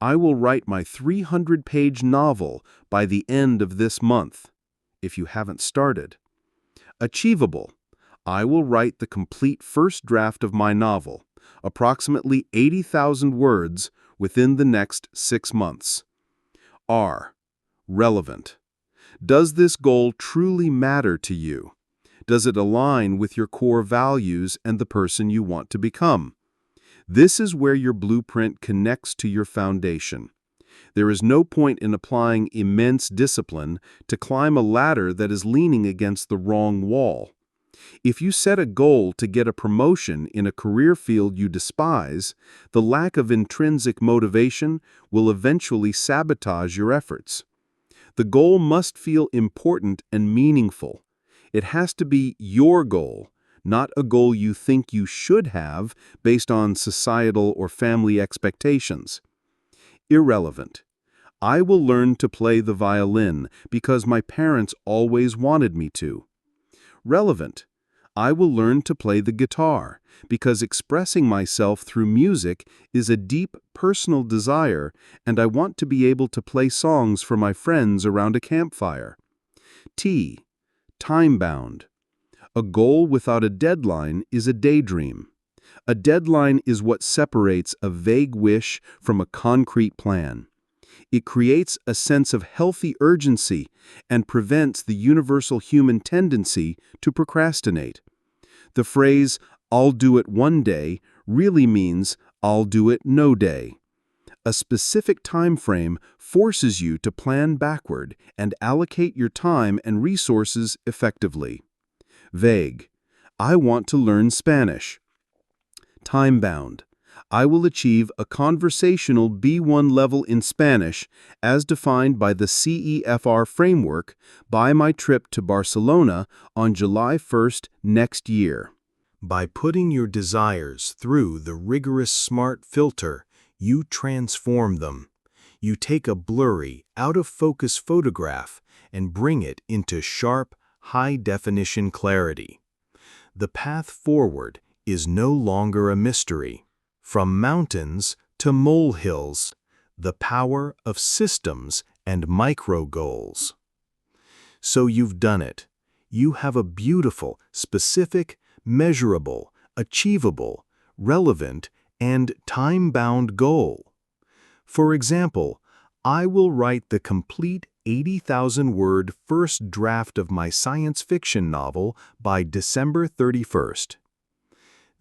I will write my 300-page novel by the end of this month, if you haven't started. Achievable. I will write the complete first draft of my novel, approximately 80,000 words, within the next 6 months. R. Relevant. Does this goal truly matter to you? Does it align with your core values and the person you want to become? This is where your blueprint connects to your foundation. There is no point in applying immense discipline to climb a ladder that is leaning against the wrong wall. If you set a goal to get a promotion in a career field you despise, the lack of intrinsic motivation will eventually sabotage your efforts. The goal must feel important and meaningful. It has to be your goal, not a goal you think you should have based on societal or family expectations. Irrelevant. I will learn to play the violin because my parents always wanted me to. Relevant. I will learn to play the guitar because expressing myself through music is a deep personal desire, and I want to be able to play songs for my friends around a campfire. T. Time-bound. A goal without a deadline is a daydream. A deadline is what separates a vague wish from a concrete plan. It creates a sense of healthy urgency and prevents the universal human tendency to procrastinate. The phrase, "I'll do it one day," really means, "I'll do it no day." A specific time frame forces you to plan backward and allocate your time and resources effectively. Vague. I want to learn Spanish. Time-bound. I will achieve a conversational B1 level in Spanish as defined by the CEFR framework by my trip to Barcelona on July 1st next year. By putting your desires through the rigorous SMART filter, you transform them. You take a blurry, out-of-focus photograph and bring it into sharp, high-definition clarity. The path forward is no longer a mystery. From mountains to molehills, the power of systems and micro-goals. So you've done it. You have a beautiful, specific, measurable, achievable, relevant, and time-bound goal. For example, I will write the complete 80,000-word first draft of my science fiction novel by December 31st.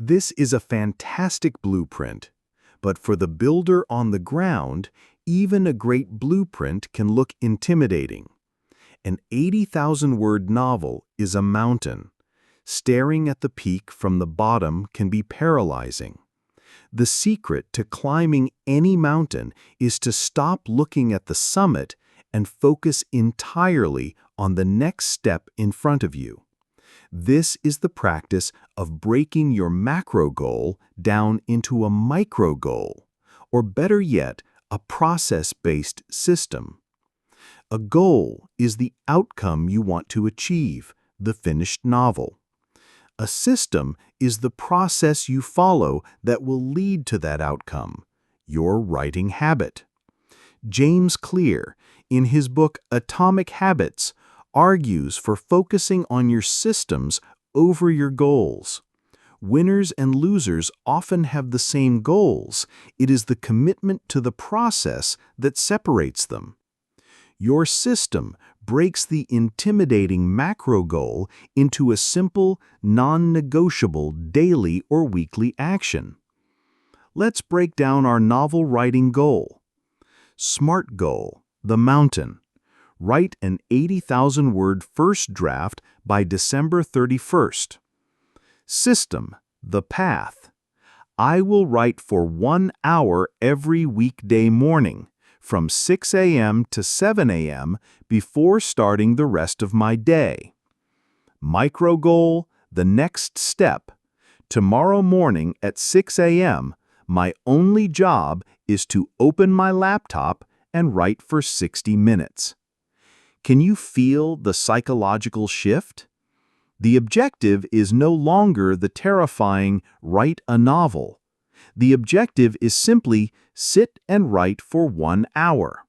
This is a fantastic blueprint, but for the builder on the ground, even a great blueprint can look intimidating. An 80,000-word novel is a mountain. Staring at the peak from the bottom can be paralyzing. The secret to climbing any mountain is to stop looking at the summit and focus entirely on the next step in front of you. This is the practice of breaking your macro goal down into a micro goal, or better yet, a process-based system. A goal is the outcome you want to achieve, the finished novel. A system is the process you follow that will lead to that outcome, your writing habit. James Clear, in his book Atomic Habits, argues for focusing on your systems over your goals. Winners and losers often have the same goals. It is the commitment to the process that separates them. Your system breaks the intimidating macro goal into a simple, non-negotiable daily or weekly action. Let's break down our novel writing goal. SMART goal, the mountain. Write an 80,000-word first draft by December 31st. System, the path. I will write for 1 hour every weekday morning, from 6 a.m. to 7 a.m. before starting the rest of my day. Micro goal, the next step. Tomorrow morning at 6 a.m., my only job is to open my laptop and write for 60 minutes. Can you feel the psychological shift? The objective is no longer the terrifying write a novel. The objective is simply sit and write for 1 hour.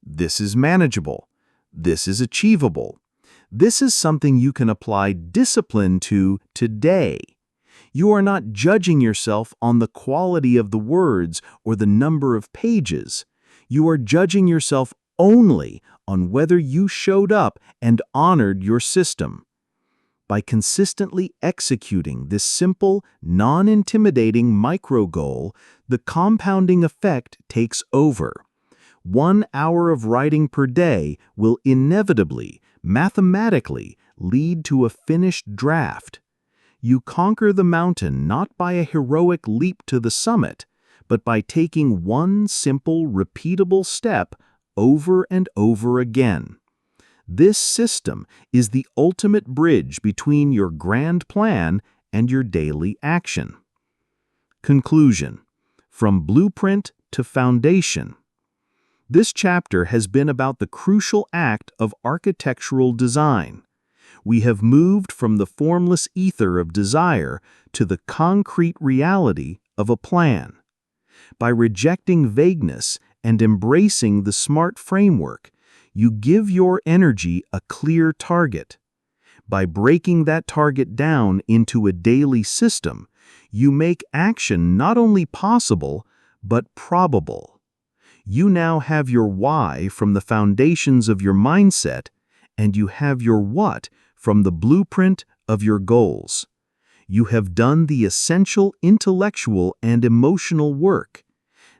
This is manageable. This is achievable. This is something you can apply discipline to today. You are not judging yourself on the quality of the words or the number of pages. You are judging yourself only on whether you showed up and honored your system. By consistently executing this simple, non-intimidating micro-goal, the compounding effect takes over. 1 hour of writing per day will inevitably, mathematically, lead to a finished draft. You conquer the mountain not by a heroic leap to the summit, but by taking one simple, repeatable step over and over again. This system is the ultimate bridge between your grand plan and your daily action. Conclusion: from blueprint to foundation. This chapter has been about the crucial act of architectural design. We have moved from the formless ether of desire to the concrete reality of a plan. By rejecting vagueness and embracing the SMART framework, you give your energy a clear target. By breaking that target down into a daily system, you make action not only possible, but probable. You now have your why from the foundations of your mindset, and you have your what from the blueprint of your goals. You have done the essential intellectual and emotional work.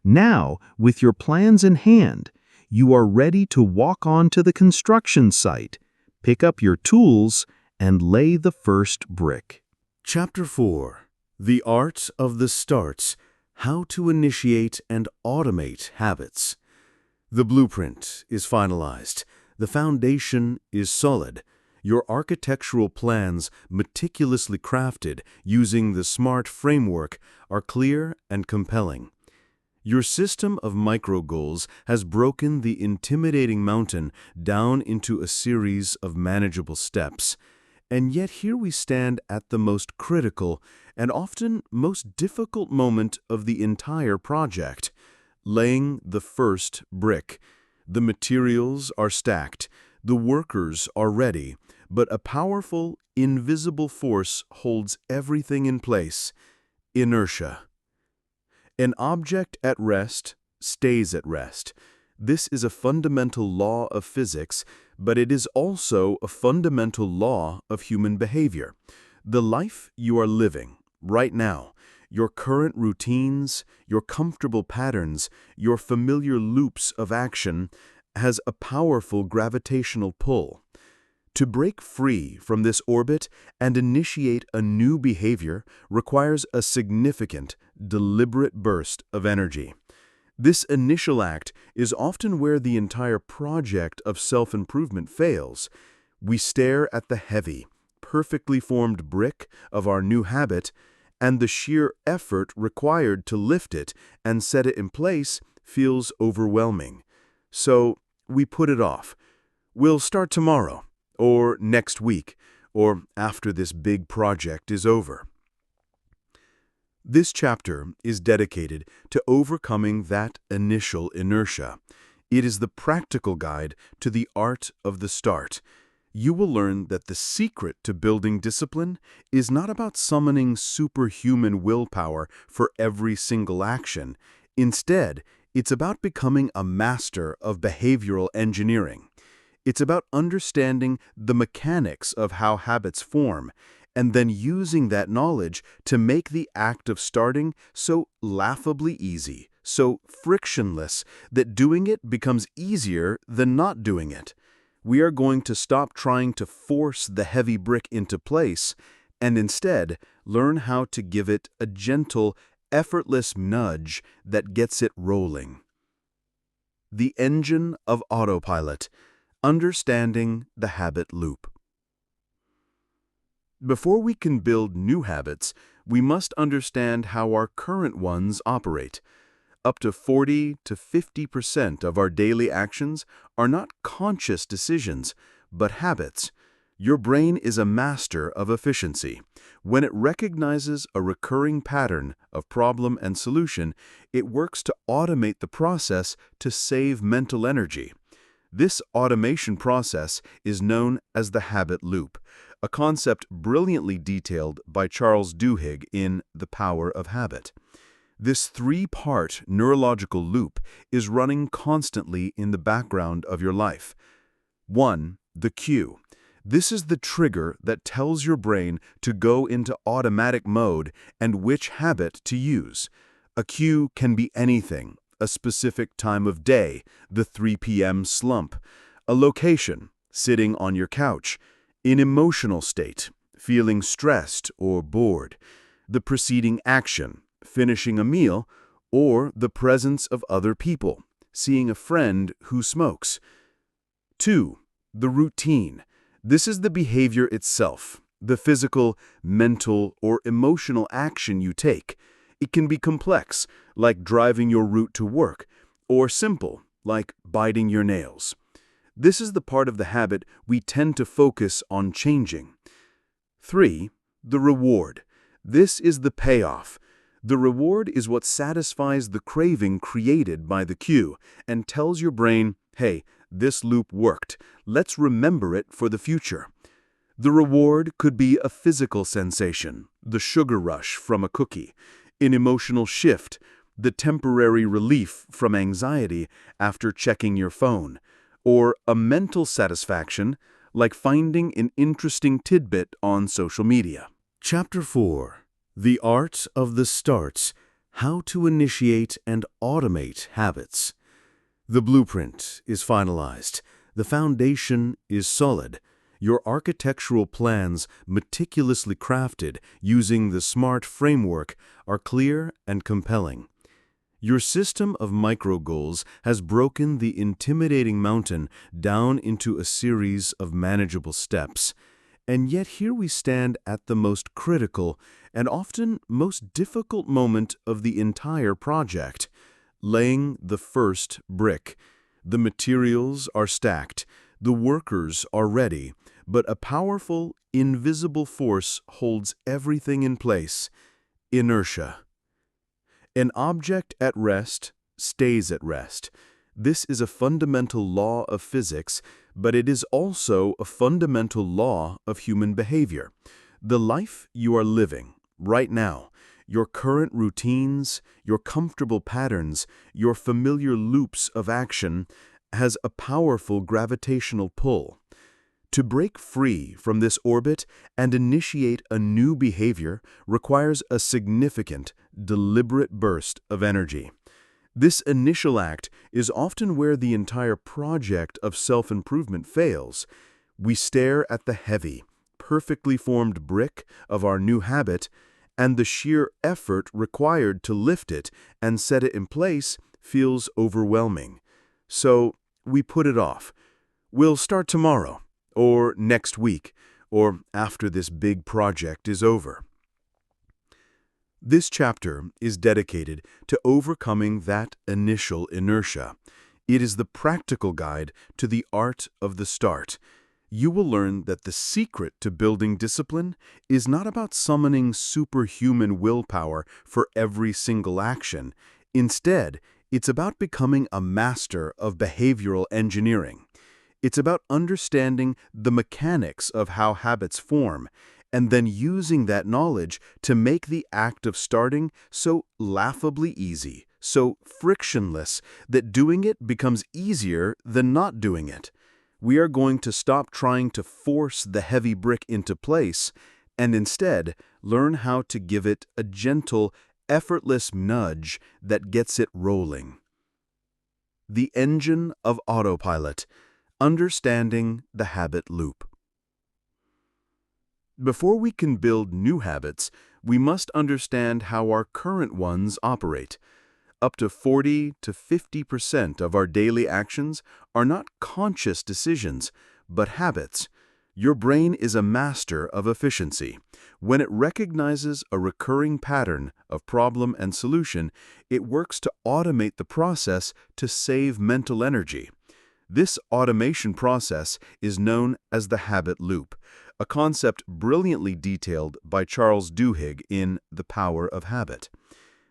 Now, with your plans in hand, you are ready to walk onto the construction site, pick up your tools, and lay the first brick. Chapter 4: The Art of the Starts: How to Initiate and Automate Habits. The blueprint is finalized. The foundation is solid. Your architectural plans, meticulously crafted using the SMART framework, are clear and compelling. Your system of micro-goals has broken the intimidating mountain down into a series of manageable steps. And yet here we stand at the most critical and often most difficult moment of the entire project, laying the first brick. The materials are stacked, the workers are ready, but a powerful, invisible force holds everything in place: inertia. An object at rest stays at rest. This is a fundamental law of physics, but it is also a fundamental law of human behavior. The life you are living right now, your current routines, your comfortable patterns, your familiar loops of action, has a powerful gravitational pull. To break free from this orbit and initiate a new behavior requires a significant, deliberate burst of energy. This initial act is often where the entire project of self-improvement fails. We stare at the heavy, perfectly formed brick of our new habit, and the sheer effort required to lift it and set it in place feels overwhelming. So we put it off. We'll start tomorrow, or next week, or after this big project is over. This chapter is dedicated to overcoming that initial inertia. It is the practical guide to the art of the start. You will learn that the secret to building discipline is not about summoning superhuman willpower for every single action. Instead, it's about becoming a master of behavioral engineering. It's about understanding the mechanics of how habits form, and then using that knowledge to make the act of starting so laughably easy, so frictionless, that doing it becomes easier than not doing it. We are going to stop trying to force the heavy brick into place and instead learn how to give it a gentle, effortless nudge that gets it rolling. The engine of autopilot: understanding the habit loop. Before we can build new habits, we must understand how our current ones operate. Up to 40 to 50% of our daily actions are not conscious decisions, but habits. Your brain is a master of efficiency. When it recognizes a recurring pattern of problem and solution, it works to automate the process to save mental energy. This automation process is known as the habit loop, a concept brilliantly detailed by Charles Duhigg in The Power of Habit. This three-part neurological loop is running constantly in the background of your life. 1. The cue. This is the trigger that tells your brain to go into automatic mode and which habit to use. A cue can be anything: a specific time of day, the 3 p.m. slump; a location, sitting on your couch; an emotional state, feeling stressed or bored; the preceding action, finishing a meal; or the presence of other people, seeing a friend who smokes. 2. The routine. This is the behavior itself, the physical, mental, or emotional action you take. It can be complex, like driving your route to work, or simple, like biting your nails. This is the part of the habit we tend to focus on changing. 3. The reward. This is the payoff. The reward is what satisfies the craving created by the cue and tells your brain, hey, this loop worked. Let's remember it for the future. The reward could be a physical sensation, the sugar rush from a cookie; an emotional shift, the temporary relief from anxiety after checking your phone; or a mental satisfaction, like finding an interesting tidbit on social media. Chapter 4. The Art of the Starts: How to Initiate and Automate Habits. The blueprint is finalized. The foundation is solid. Your architectural plans, meticulously crafted using the SMART framework, are clear and compelling. Your system of micro-goals has broken the intimidating mountain down into a series of manageable steps. And yet here we stand at the most critical and often most difficult moment of the entire project: laying the first brick. The materials are stacked, the workers are ready, but a powerful, invisible force holds everything in place: inertia. An object at rest stays at rest. This is a fundamental law of physics, but it is also a fundamental law of human behavior. The life you are living right now, your current routines, your comfortable patterns, your familiar loops of action, has a powerful gravitational pull. To break free from this orbit and initiate a new behavior requires a significant, deliberate burst of energy. This initial act is often where the entire project of self-improvement fails. We stare at the heavy, perfectly formed brick of our new habit, and the sheer effort required to lift it and set it in place feels overwhelming. So we put it off. We'll start tomorrow, or next week, or after this big project is over. This chapter is dedicated to overcoming that initial inertia. It is the practical guide to the art of the start. You will learn that the secret to building discipline is not about summoning superhuman willpower for every single action. Instead, it's about becoming a master of behavioral engineering. It's about understanding the mechanics of how habits form, and then using that knowledge to make the act of starting so laughably easy, so frictionless, that doing it becomes easier than not doing it. We are going to stop trying to force the heavy brick into place and instead learn how to give it a gentle, effortless nudge that gets it rolling. The engine of autopilot: understanding the habit loop. Before we can build new habits, we must understand how our current ones operate. Up to 40 to 50% of our daily actions are not conscious decisions, but habits. Your brain is a master of efficiency. When it recognizes a recurring pattern of problem and solution, it works to automate the process to save mental energy. This automation process is known as the habit loop, a concept brilliantly detailed by Charles Duhigg in The Power of Habit.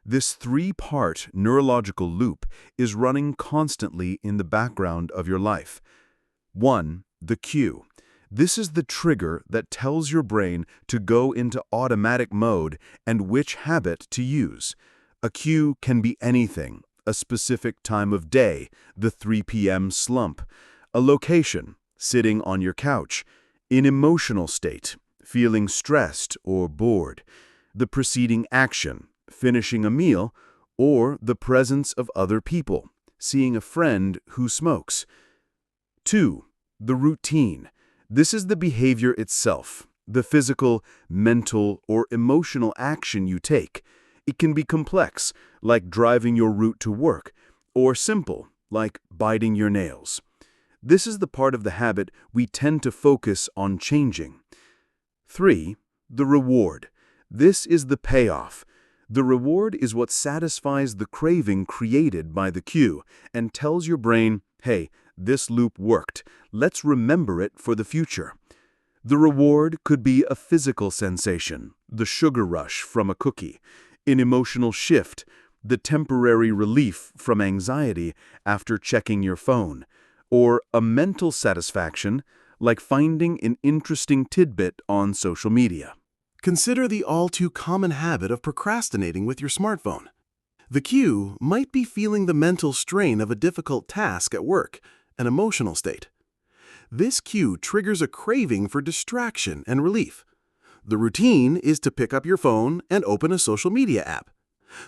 This three-part neurological loop is running constantly in the background of your life. 1. The cue. This is the trigger that tells your brain to go into automatic mode and which habit to use. A cue can be anything: a specific time of day, the 3 p.m. slump; a location, sitting on your couch; an emotional state, feeling stressed or bored; the preceding action, finishing a meal; or the presence of other people, seeing a friend who smokes. 2. The routine. This is the behavior itself, the physical, mental, or emotional action you take. It can be complex, like driving your route to work, or simple, like biting your nails. This is the part of the habit we tend to focus on changing. 3. The reward. This is the payoff. The reward is what satisfies the craving created by the cue and tells your brain, hey, this loop worked. Let's remember it for the future. The reward could be a physical sensation, the sugar rush from a cookie; an emotional shift, the temporary relief from anxiety after checking your phone; or a mental satisfaction, like finding an interesting tidbit on social media. Consider the all-too-common habit of procrastinating with your smartphone. The cue might be feeling the mental strain of a difficult task at work, an emotional state. This cue triggers a craving for distraction and relief. The routine is to pick up your phone and open a social media app.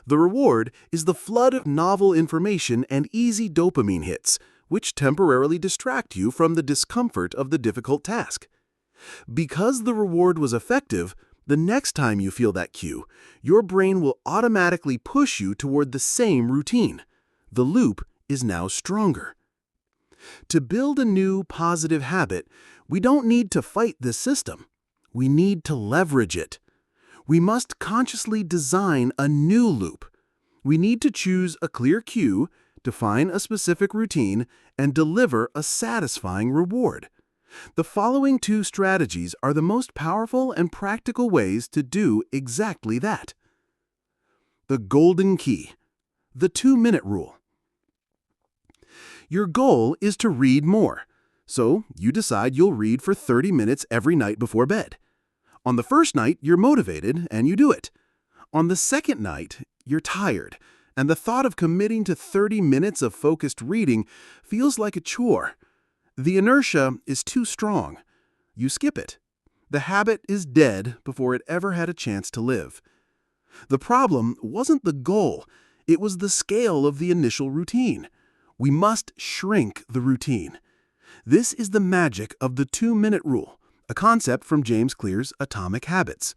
The reward is the flood of novel information and easy dopamine hits, which temporarily distract you from the discomfort of the difficult task. Because the reward was effective, the next time you feel that cue, your brain will automatically push you toward the same routine. The loop is now stronger. To build a new positive habit, we don't need to fight this system. We need to leverage it. We must consciously design a new loop. We need to choose a clear cue, define a specific routine, and deliver a satisfying reward. The following 2 strategies are the most powerful and practical ways to do exactly that. The golden key, the 2-minute rule. Your goal is to read more, so you decide you'll read for 30 minutes every night before bed. On the first night, you're motivated and you do it. On the second night, you're tired, and the thought of committing to 30 minutes of focused reading feels like a chore. The inertia is too strong. You skip it. The habit is dead before it ever had a chance to live. The problem wasn't the goal, it was the scale of the initial routine. We must shrink the routine. This is the magic of the 2-minute rule, a concept from James Clear's Atomic Habits.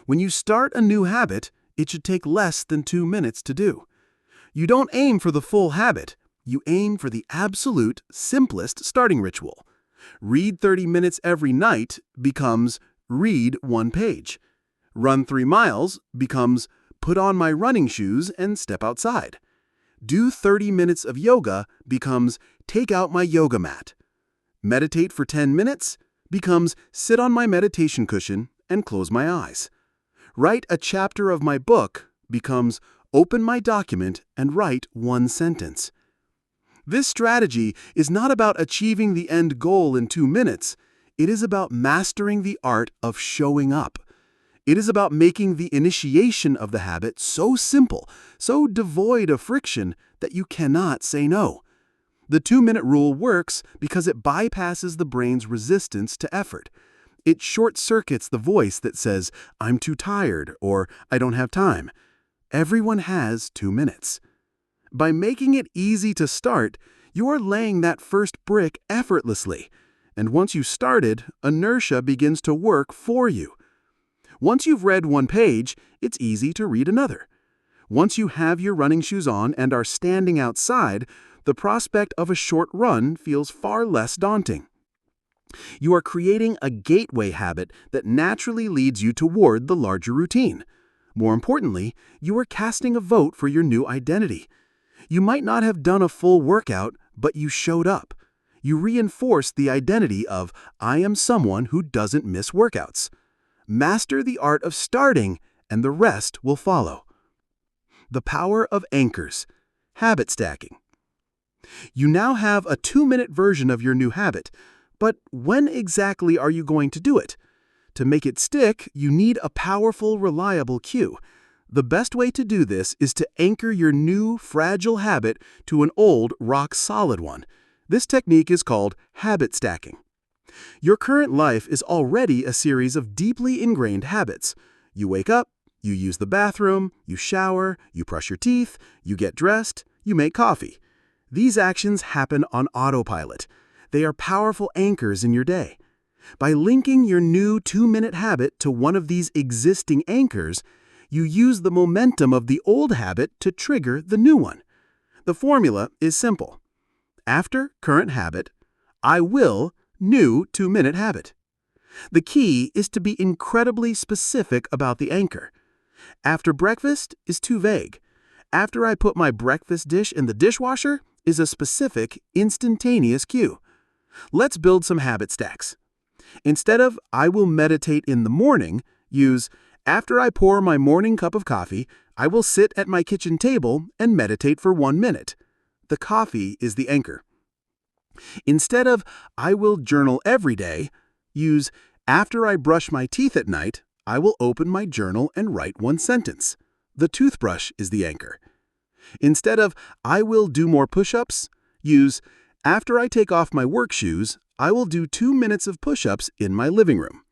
When you start a new habit, it should take less than 2 minutes to do. You don't aim for the full habit. You aim for the absolute simplest starting ritual. Read 30 minutes every night becomes read 1 page. Run 3 miles becomes put on my running shoes and step outside. Do 30 minutes of yoga becomes take out my yoga mat. Meditate for 10 minutes becomes sit on my meditation cushion and close my eyes. Write a chapter of my book becomes open my document and write 1 sentence. This strategy is not about achieving the end goal in 2 minutes. It is about mastering the art of showing up. It is about making the initiation of the habit so simple, so devoid of friction, that you cannot say no. The 2-minute rule works because it bypasses the brain's resistance to effort. It short-circuits the voice that says, I'm too tired, or I don't have time. Everyone has 2 minutes. By making it easy to start, you are laying that first brick effortlessly. And once you started, inertia begins to work for you. Once you've read 1 page, it's easy to read another. Once you have your running shoes on and are standing outside, the prospect of a short run feels far less daunting. You are creating a gateway habit that naturally leads you toward the larger routine. More importantly, you are casting a vote for your new identity. You might not have done a full workout, but you showed up. You reinforced the identity of, I am someone who doesn't miss workouts. Master the art of starting, and the rest will follow. The power of anchors. Habit stacking. You now have a 2-minute version of your new habit, but when exactly are you going to do it? To make it stick, you need a powerful, reliable cue. The best way to do this is to anchor your new, fragile habit to an old, rock-solid one. This technique is called habit stacking. Your current life is already a series of deeply ingrained habits. You wake up, you use the bathroom, you shower, you brush your teeth, you get dressed, you make coffee. These actions happen on autopilot. They are powerful anchors in your day. By linking your new 2-minute habit to one of these existing anchors, you use the momentum of the old habit to trigger the new one. The formula is simple. After current habit, I will new 2-minute habit. The key is to be incredibly specific about the anchor. After breakfast is too vague. After I put my breakfast dish in the dishwasher is a specific, instantaneous cue. Let's build some habit stacks. Instead of I will meditate in the morning, use after I pour my morning cup of coffee, I will sit at my kitchen table and meditate for 1 minute. The coffee is the anchor. Instead of I will journal every day, use after I brush my teeth at night, I will open my journal and write 1 sentence. The toothbrush is the anchor. Instead of I will do more push-ups, use after I take off my work shoes, I will do 2 minutes of push-ups in my living room.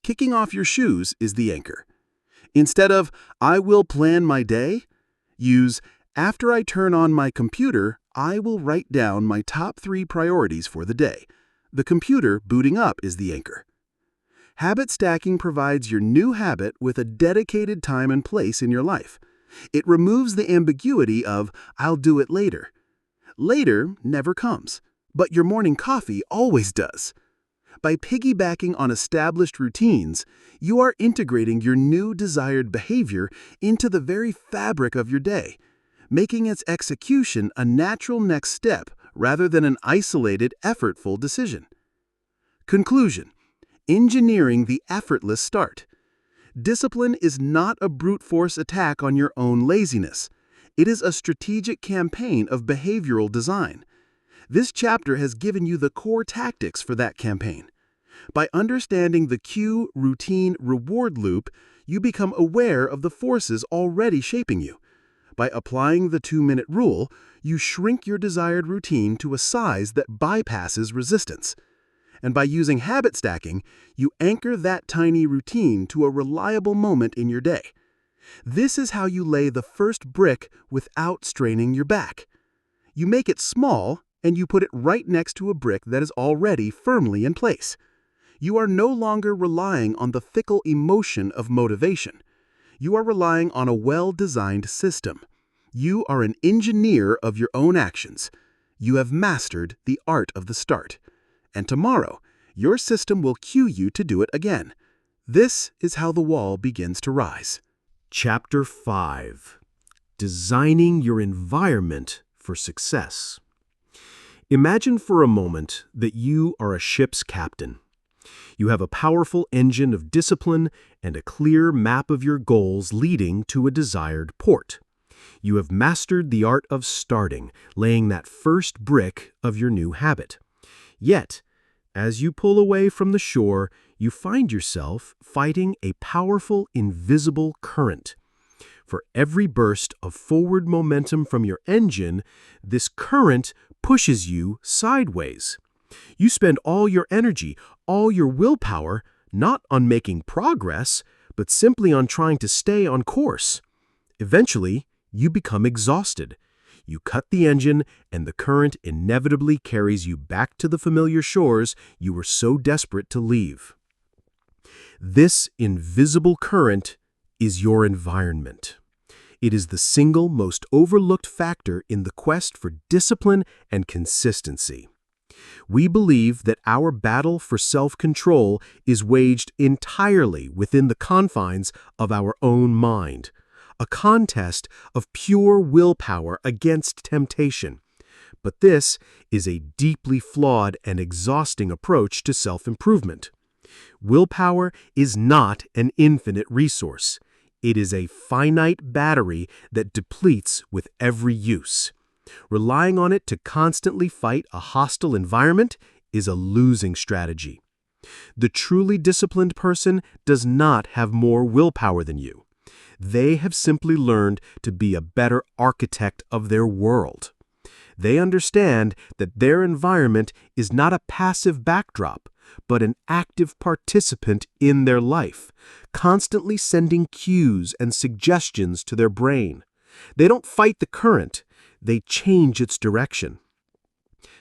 Kicking off your shoes is the anchor. Instead of I will plan my day, use after I turn on my computer, I will write down my top 3 priorities for the day. The computer booting up is the anchor. Habit stacking provides your new habit with a dedicated time and place in your life. It removes the ambiguity of I'll do it later. Later never comes, but your morning coffee always does. By piggybacking on established routines, you are integrating your new desired behavior into the very fabric of your day, making its execution a natural next step rather than an isolated, effortful decision. Conclusion: engineering the effortless start. Discipline is not a brute force attack on your own laziness. It is a strategic campaign of behavioral design. This chapter has given you the core tactics for that campaign. By understanding the cue, routine, reward loop, you become aware of the forces already shaping you. By applying the 2-minute rule, you shrink your desired routine to a size that bypasses resistance. And by using habit stacking, you anchor that tiny routine to a reliable moment in your day. This is how you lay the first brick without straining your back. You make it small, and you put it right next to a brick that is already firmly in place. You are no longer relying on the fickle emotion of motivation. You are relying on a well-designed system. You are an engineer of your own actions. You have mastered the art of the start. And tomorrow, your system will cue you to do it again. This is how the wall begins to rise. Chapter 5. Designing your environment for success. Imagine for a moment that you are a ship's captain. You have a powerful engine of discipline and a clear map of your goals leading to a desired port. You have mastered the art of starting, laying that first brick of your new habit. Yet, as you pull away from the shore, you find yourself fighting a powerful, invisible current. For every burst of forward momentum from your engine, this current pushes you sideways. You spend all your energy, all your willpower, not on making progress, but simply on trying to stay on course. Eventually, you become exhausted. You cut the engine, and the current inevitably carries you back to the familiar shores you were so desperate to leave. This invisible current is your environment. It is the single most overlooked factor in the quest for discipline and consistency. We believe that our battle for self-control is waged entirely within the confines of our own mind, a contest of pure willpower against temptation. But this is a deeply flawed and exhausting approach to self-improvement. Willpower is not an infinite resource. It is a finite battery that depletes with every use. Relying on it to constantly fight a hostile environment is a losing strategy. The truly disciplined person does not have more willpower than you. They have simply learned to be a better architect of their world. They understand that their environment is not a passive backdrop, but an active participant in their life, constantly sending cues and suggestions to their brain. They don't fight the current, they change its direction.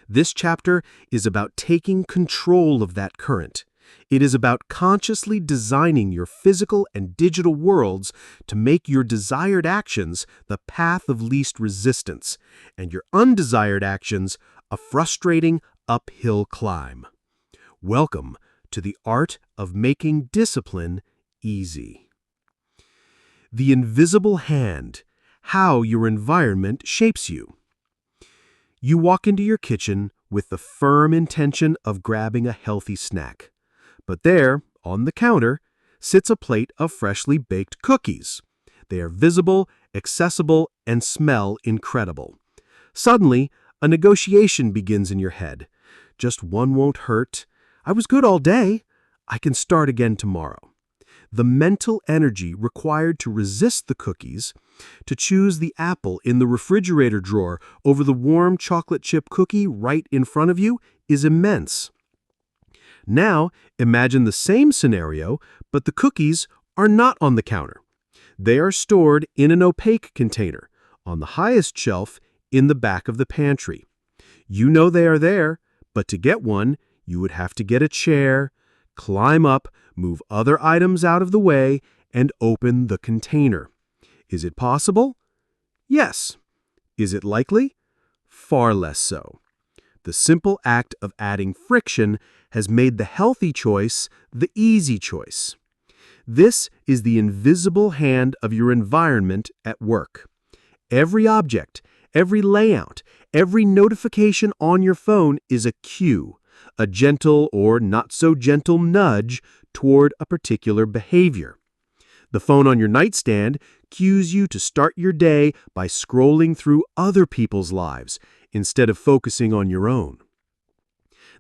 This chapter is about taking control of that current. It is about consciously designing your physical and digital worlds to make your desired actions the path of least resistance, and your undesired actions a frustrating uphill climb. Welcome to the art of making discipline easy. The invisible hand, how your environment shapes you. You walk into your kitchen with the firm intention of grabbing a healthy snack. But there, on the counter, sits a plate of freshly baked cookies. They are visible, accessible, and smell incredible. Suddenly, a negotiation begins in your head. Just one won't hurt. I was good all day. I can start again tomorrow. The mental energy required to resist the cookies, to choose the apple in the refrigerator drawer over the warm chocolate chip cookie right in front of you, is immense. Now, imagine the same scenario, but the cookies are not on the counter. They are stored in an opaque container, on the highest shelf in the back of the pantry. You know they are there, but to get one, you would have to get a chair, climb up, move other items out of the way, and open the container. Is it possible? Yes. Is it likely? Far less so. The simple act of adding friction has made the healthy choice the easy choice. This is the invisible hand of your environment at work. Every object, every layout, every notification on your phone is a cue, a gentle or not so gentle nudge toward a particular behavior. The phone on your nightstand cues you to start your day by scrolling through other people's lives instead of focusing on your own.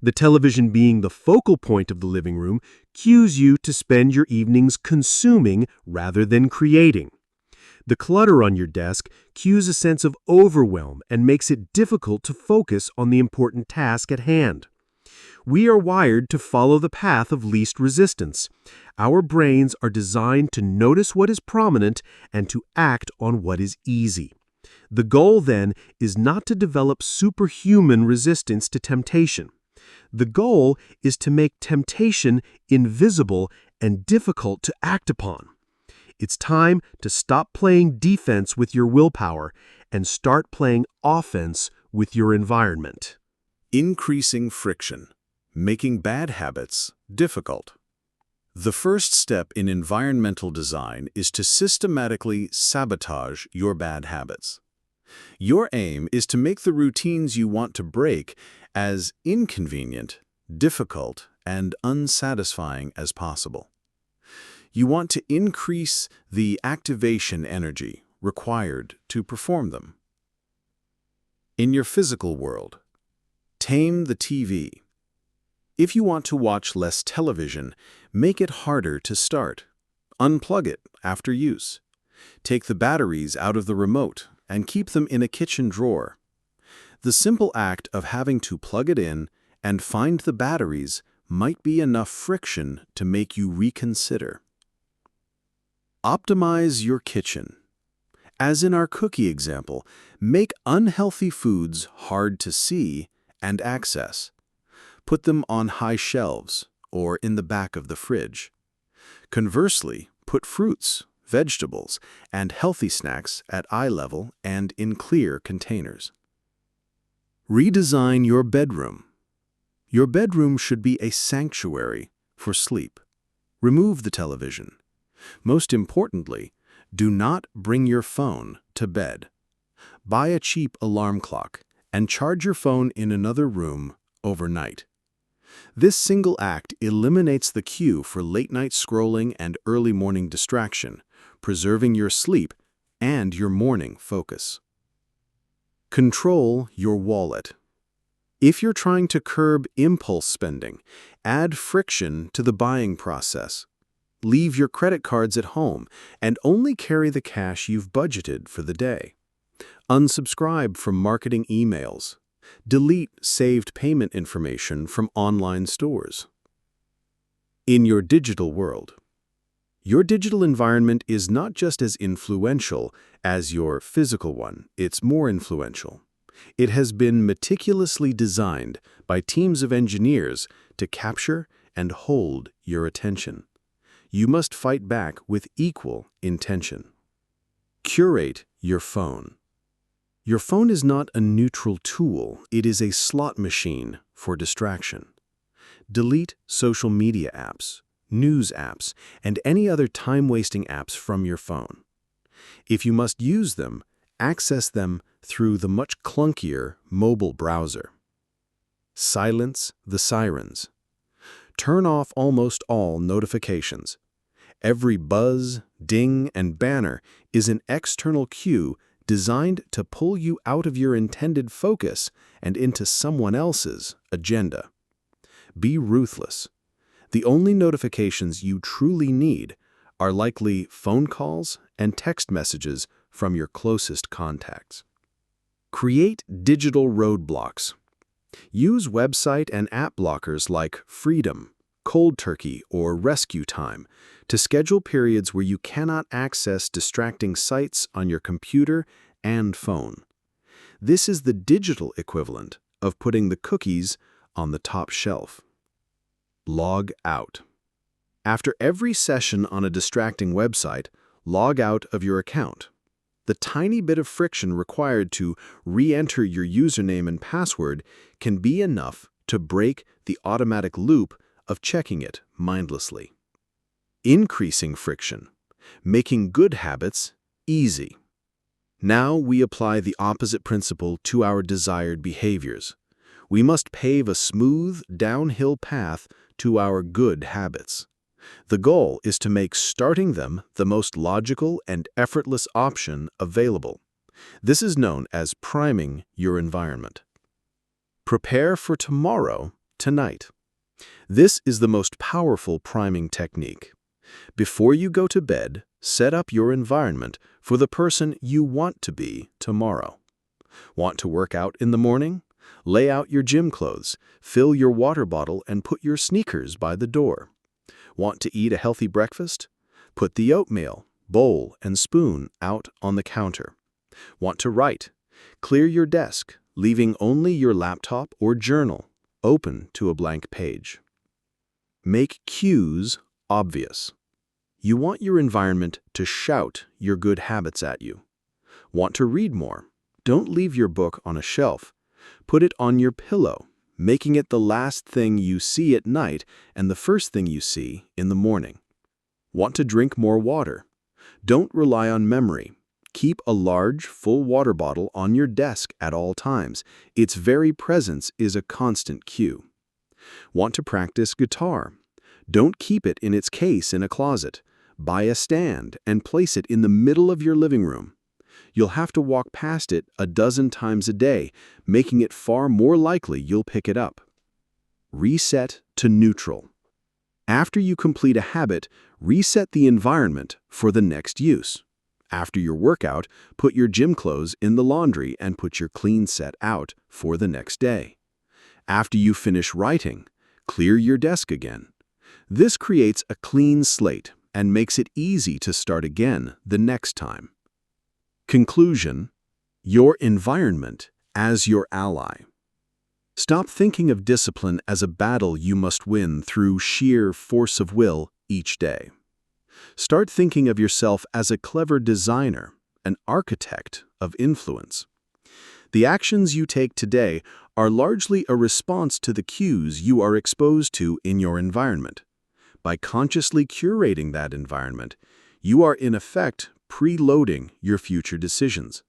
The television being the focal point of the living room cues you to spend your evenings consuming rather than creating. The clutter on your desk cues a sense of overwhelm and makes it difficult to focus on the important task at hand. We are wired to follow the path of least resistance. Our brains are designed to notice what is prominent and to act on what is easy. The goal, then, is not to develop superhuman resistance to temptation. The goal is to make temptation invisible and difficult to act upon. It's time to stop playing defense with your willpower and start playing offense with your environment. Increasing friction, making bad habits difficult. The first step in environmental design is to systematically sabotage your bad habits. Your aim is to make the routines you want to break as inconvenient, difficult, and unsatisfying as possible. You want to increase the activation energy required to perform them. In your physical world, tame the TV. If you want to watch less television, make it harder to start. Unplug it after use. Take the batteries out of the remote and keep them in a kitchen drawer. The simple act of having to plug it in and find the batteries might be enough friction to make you reconsider. Optimize your kitchen. As in our cookie example, make unhealthy foods hard to see and access. Put them on high shelves or in the back of the fridge. Conversely, put fruits, vegetables, and healthy snacks at eye level and in clear containers. Redesign your bedroom. Your bedroom should be a sanctuary for sleep. Remove the television. Most importantly, do not bring your phone to bed. Buy a cheap alarm clock and charge your phone in another room overnight. This single act eliminates the cue for late-night scrolling and early morning distraction, preserving your sleep and your morning focus. Control your wallet. If you're trying to curb impulse spending, add friction to the buying process. Leave your credit cards at home and only carry the cash you've budgeted for the day. Unsubscribe from marketing emails. Delete saved payment information from online stores. In your digital world, your digital environment is not just as influential as your physical one, it's more influential. It has been meticulously designed by teams of engineers to capture and hold your attention. You must fight back with equal intention. Curate your phone. Your phone is not a neutral tool, it is a slot machine for distraction. Delete social media apps, news apps, and any other time-wasting apps from your phone. If you must use them, access them through the much clunkier mobile browser. Silence the sirens. Turn off almost all notifications. Every buzz, ding, and banner is an external cue designed to pull you out of your intended focus and into someone else's agenda. Be ruthless. The only notifications you truly need are likely phone calls and text messages from your closest contacts. Create digital roadblocks. Use website and app blockers like Freedom, Cold Turkey, or Rescue Time to schedule periods where you cannot access distracting sites on your computer and phone. This is the digital equivalent of putting the cookies on the top shelf. Log out. After every session on a distracting website, log out of your account. The tiny bit of friction required to re-enter your username and password can be enough to break the automatic loop of checking it mindlessly. Increasing friction, making good habits easy. Now we apply the opposite principle to our desired behaviors. We must pave a smooth, downhill path to our good habits. The goal is to make starting them the most logical and effortless option available. This is known as priming your environment. Prepare for tomorrow tonight. This is the most powerful priming technique. Before you go to bed, set up your environment for the person you want to be tomorrow. Want to work out in the morning? Lay out your gym clothes, fill your water bottle, and put your sneakers by the door. Want to eat a healthy breakfast? Put the oatmeal, bowl, and spoon out on the counter. Want to write? Clear your desk, leaving only your laptop or journal open to a blank page. Make cues obvious. You want your environment to shout your good habits at you. Want to read more? Don't leave your book on a shelf. Put it on your pillow, making it the last thing you see at night and the first thing you see in the morning. Want to drink more water? Don't rely on memory. Keep a large, full water bottle on your desk at all times. Its very presence is a constant cue. Want to practice guitar? Don't keep it in its case in a closet. Buy a stand and place it in the middle of your living room. You'll have to walk past it a dozen times a day, making it far more likely you'll pick it up. Reset to neutral. After you complete a habit, reset the environment for the next use. After your workout, put your gym clothes in the laundry and put your clean set out for the next day. After you finish writing, clear your desk again. This creates a clean slate and makes it easy to start again the next time. Conclusion: your environment as your ally. Stop thinking of discipline as a battle you must win through sheer force of will each day. Start thinking of yourself as a clever designer, an architect of influence. The actions you take today are largely a response to the cues you are exposed to in your environment. By consciously curating that environment, you are in effect preloading your future decisions.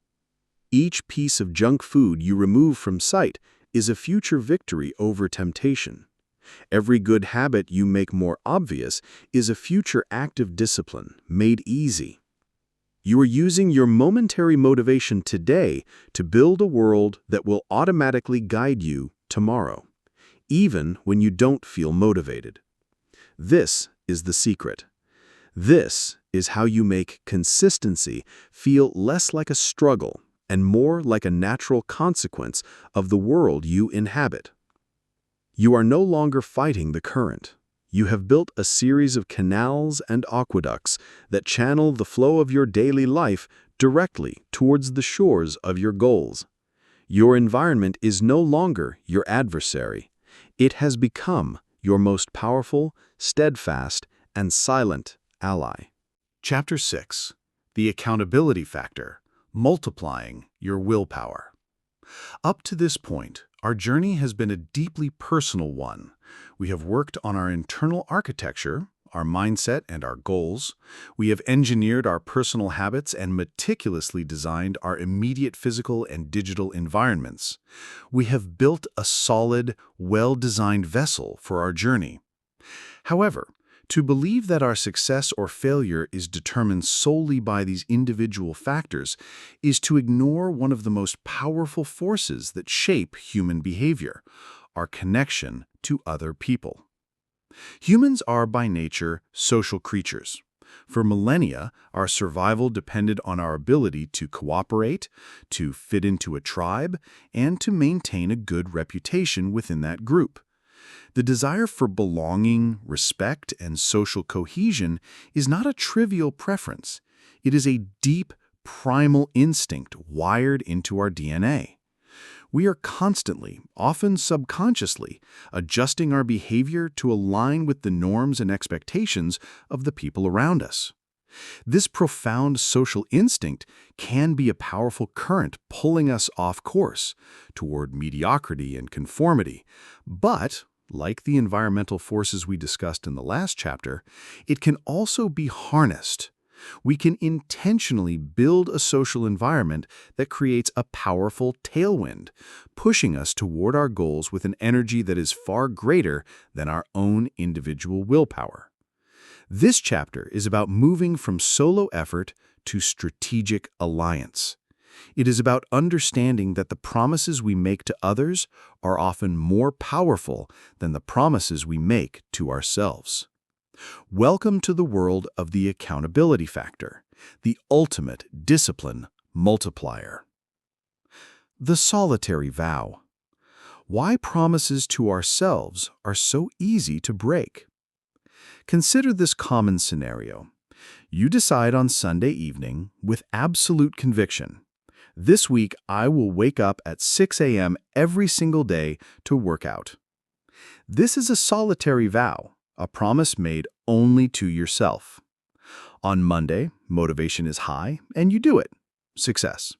Each piece of junk food you remove from sight is a future victory over temptation. Every good habit you make more obvious is a future act of discipline made easy. You are using your momentary motivation today to build a world that will automatically guide you tomorrow, even when you don't feel motivated. This is the secret. This is how you make consistency feel less like a struggle and more like a natural consequence of the world you inhabit. You are no longer fighting the current. You have built a series of canals and aqueducts that channel the flow of your daily life directly towards the shores of your goals. Your environment is no longer your adversary. It has become your most powerful, steadfast, and silent ally. Chapter 6. The Accountability Factor, Multiplying Your Willpower. Up to this point, our journey has been a deeply personal one. We have worked on our internal architecture, our mindset and our goals. We have engineered our personal habits and meticulously designed our immediate physical and digital environments. We have built a solid, well-designed vessel for our journey. However, to believe that our success or failure is determined solely by these individual factors is to ignore one of the most powerful forces that shape human behavior, our connection to other people. Humans are by nature social creatures. For millennia, our survival depended on our ability to cooperate, to fit into a tribe, and to maintain a good reputation within that group. The desire for belonging, respect, and social cohesion is not a trivial preference. It is a deep, primal instinct wired into our DNA. We are constantly, often subconsciously, adjusting our behavior to align with the norms and expectations of the people around us. This profound social instinct can be a powerful current pulling us off course toward mediocrity and conformity, but like the environmental forces we discussed in the last chapter, it can also be harnessed. We can intentionally build a social environment that creates a powerful tailwind, pushing us toward our goals with an energy that is far greater than our own individual willpower. This chapter is about moving from solo effort to strategic alliance. It is about understanding that the promises we make to others are often more powerful than the promises we make to ourselves. Welcome to the world of the accountability factor, the ultimate discipline multiplier. The solitary vow. Why promises to ourselves are so easy to break. Consider this common scenario. You decide on Sunday evening with absolute conviction, this week I will wake up at 6 a.m. every single day to work out. This is a solitary vow, a promise made only to yourself. On Monday, motivation is high and you do it. Success.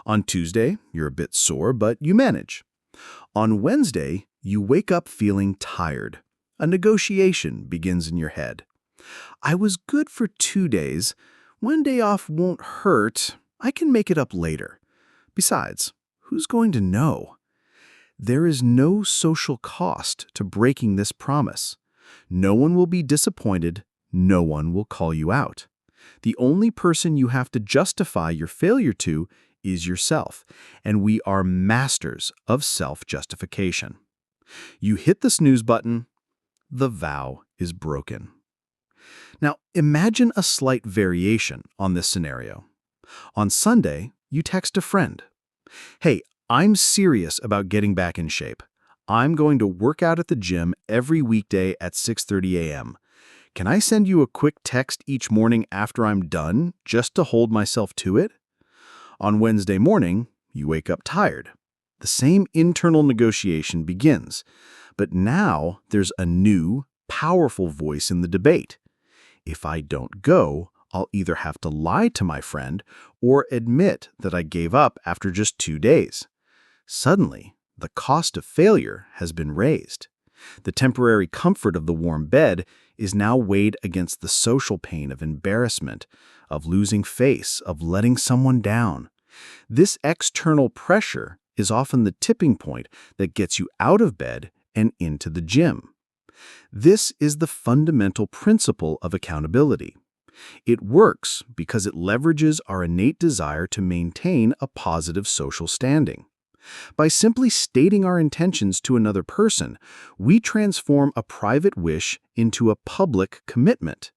On Tuesday, you're a bit sore, but you manage. On Wednesday, you wake up feeling tired. A negotiation begins in your head. I was good for 2 days. 1 day off won't hurt. I can make it up later. Besides, who's going to know? There is no social cost to breaking this promise. No one will be disappointed. No one will call you out. The only person you have to justify your failure to is yourself, and we are masters of self-justification. You hit the snooze button, the vow is broken. Now, imagine a slight variation on this scenario. On Sunday, you text a friend. Hey, I'm serious about getting back in shape. I'm going to work out at the gym every weekday at 6:30 a.m. Can I send you a quick text each morning after I'm done, just to hold myself to it? On Wednesday morning, you wake up tired. The same internal negotiation begins, but now there's a new, powerful voice in the debate. If I don't go, I'll either have to lie to my friend or admit that I gave up after just 2 days. Suddenly, the cost of failure has been raised. The temporary comfort of the warm bed is now weighed against the social pain of embarrassment, of losing face, of letting someone down. This external pressure is often the tipping point that gets you out of bed and into the gym. This is the fundamental principle of accountability. It works because it leverages our innate desire to maintain a positive social standing. By simply stating our intentions to another person, we transform a private wish into a public commitment.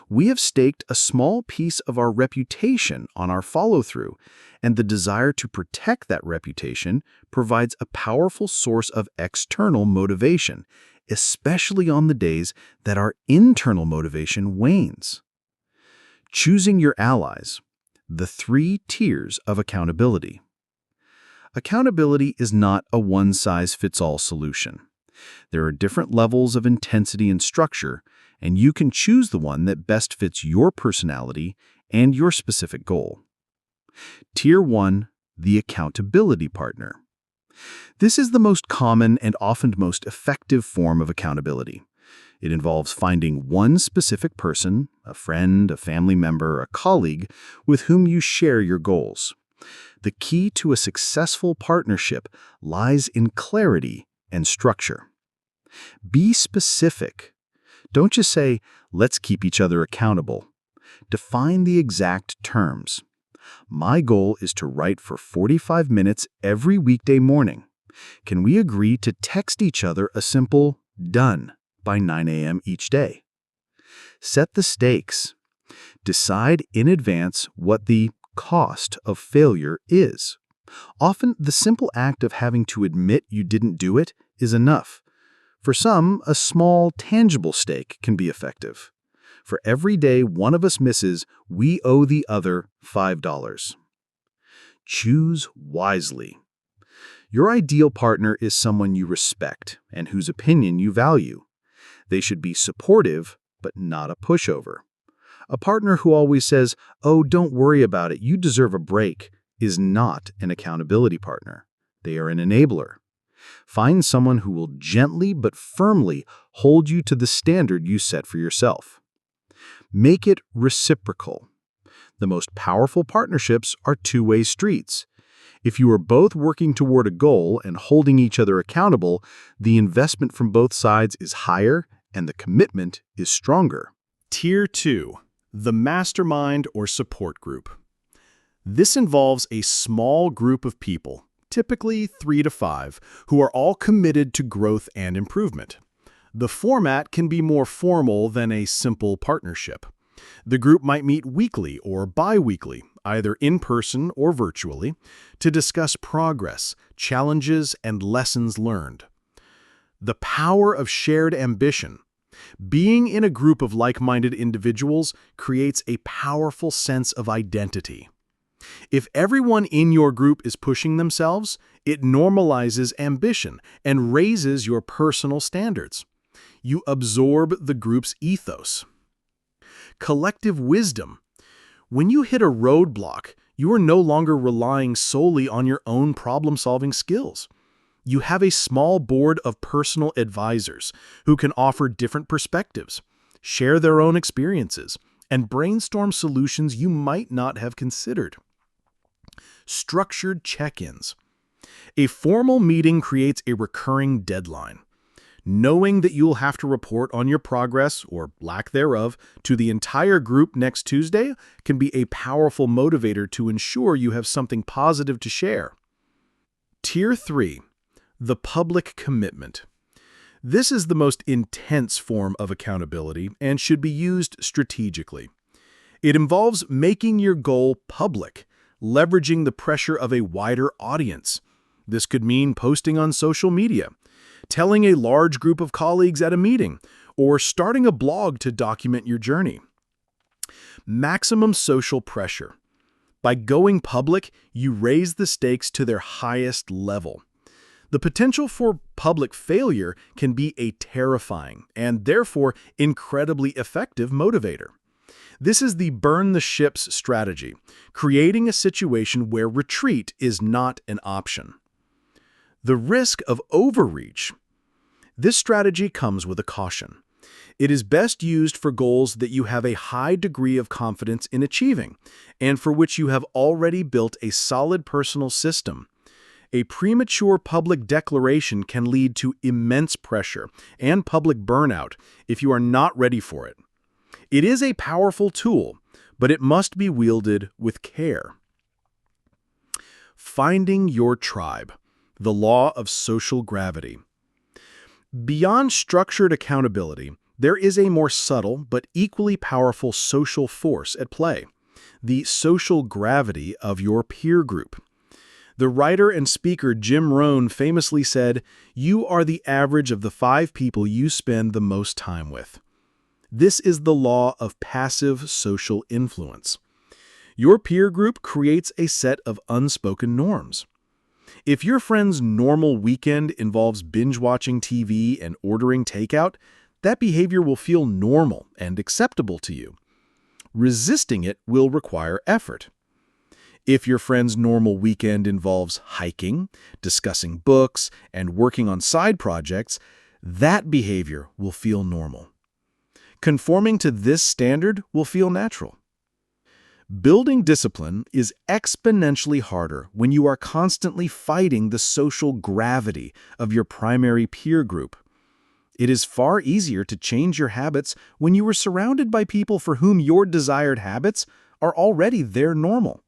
We have staked a small piece of our reputation on our follow-through, and the desire to protect that reputation provides a powerful source of external motivation, especially on the days that our internal motivation wanes. Choosing your allies, the 3 tiers of accountability. Accountability is not a one-size-fits-all solution. There are different levels of intensity and structure, and you can choose the one that best fits your personality and your specific goal. Tier 1, the accountability partner. This is the most common and often most effective form of accountability. It involves finding one specific person, a friend, a family member, a colleague, with whom you share your goals. The key to a successful partnership lies in clarity and structure. Be specific. Don't just say, let's keep each other accountable. Define the exact terms. My goal is to write for 45 minutes every weekday morning. Can we agree to text each other a simple "done" by 9 a.m. each day? Set the stakes. Decide in advance what the cost of failure is. Often, the simple act of having to admit you didn't do it is enough. For some, a small, tangible stake can be effective. For every day one of us misses, we owe the other $5. Choose wisely. Your ideal partner is someone you respect and whose opinion you value. They should be supportive, but not a pushover. A partner who always says, "Oh, don't worry about it, you deserve a break," is not an accountability partner. They are an enabler. Find someone who will gently but firmly hold you to the standard you set for yourself. Make it reciprocal. The most powerful partnerships are two-way streets. If you are both working toward a goal and holding each other accountable, the investment from both sides is higher and the commitment is stronger. Tier 2, the mastermind or support group. This involves a small group of people, typically 3 to 5, who are all committed to growth and improvement. The format can be more formal than a simple partnership. The group might meet weekly or bi-weekly, either in person or virtually, to discuss progress, challenges, and lessons learned. The power of shared ambition. Being in a group of like-minded individuals creates a powerful sense of identity. If everyone in your group is pushing themselves, it normalizes ambition and raises your personal standards. You absorb the group's ethos. Collective wisdom. When you hit a roadblock, you are no longer relying solely on your own problem-solving skills. You have a small board of personal advisors who can offer different perspectives, share their own experiences, and brainstorm solutions you might not have considered. Structured check-ins. A formal meeting creates a recurring deadline. Knowing that you will have to report on your progress, or lack thereof, to the entire group next Tuesday can be a powerful motivator to ensure you have something positive to share. Tier 3. The public commitment. This is the most intense form of accountability and should be used strategically. It involves making your goal public, leveraging the pressure of a wider audience. This could mean posting on social media, telling a large group of colleagues at a meeting, or starting a blog to document your journey. Maximum social pressure. By going public, you raise the stakes to their highest level. The potential for public failure can be a terrifying and therefore incredibly effective motivator. This is the burn the ships strategy, creating a situation where retreat is not an option. The risk of overreach. This strategy comes with a caution. It is best used for goals that you have a high degree of confidence in achieving, and for which you have already built a solid personal system. A premature public declaration can lead to immense pressure and public burnout if you are not ready for it. It is a powerful tool, but it must be wielded with care. Finding your tribe. The law of social gravity. Beyond structured accountability, there is a more subtle but equally powerful social force at play, the social gravity of your peer group. The writer and speaker Jim Rohn famously said, "You are the average of the 5 people you spend the most time with." This is the law of passive social influence. Your peer group creates a set of unspoken norms. If your friend's normal weekend involves binge-watching TV and ordering takeout, that behavior will feel normal and acceptable to you. Resisting it will require effort. If your friend's normal weekend involves hiking, discussing books, and working on side projects, that behavior will feel normal. Conforming to this standard will feel natural. Building discipline is exponentially harder when you are constantly fighting the social gravity of your primary peer group. It is far easier to change your habits when you are surrounded by people for whom your desired habits are already their normal.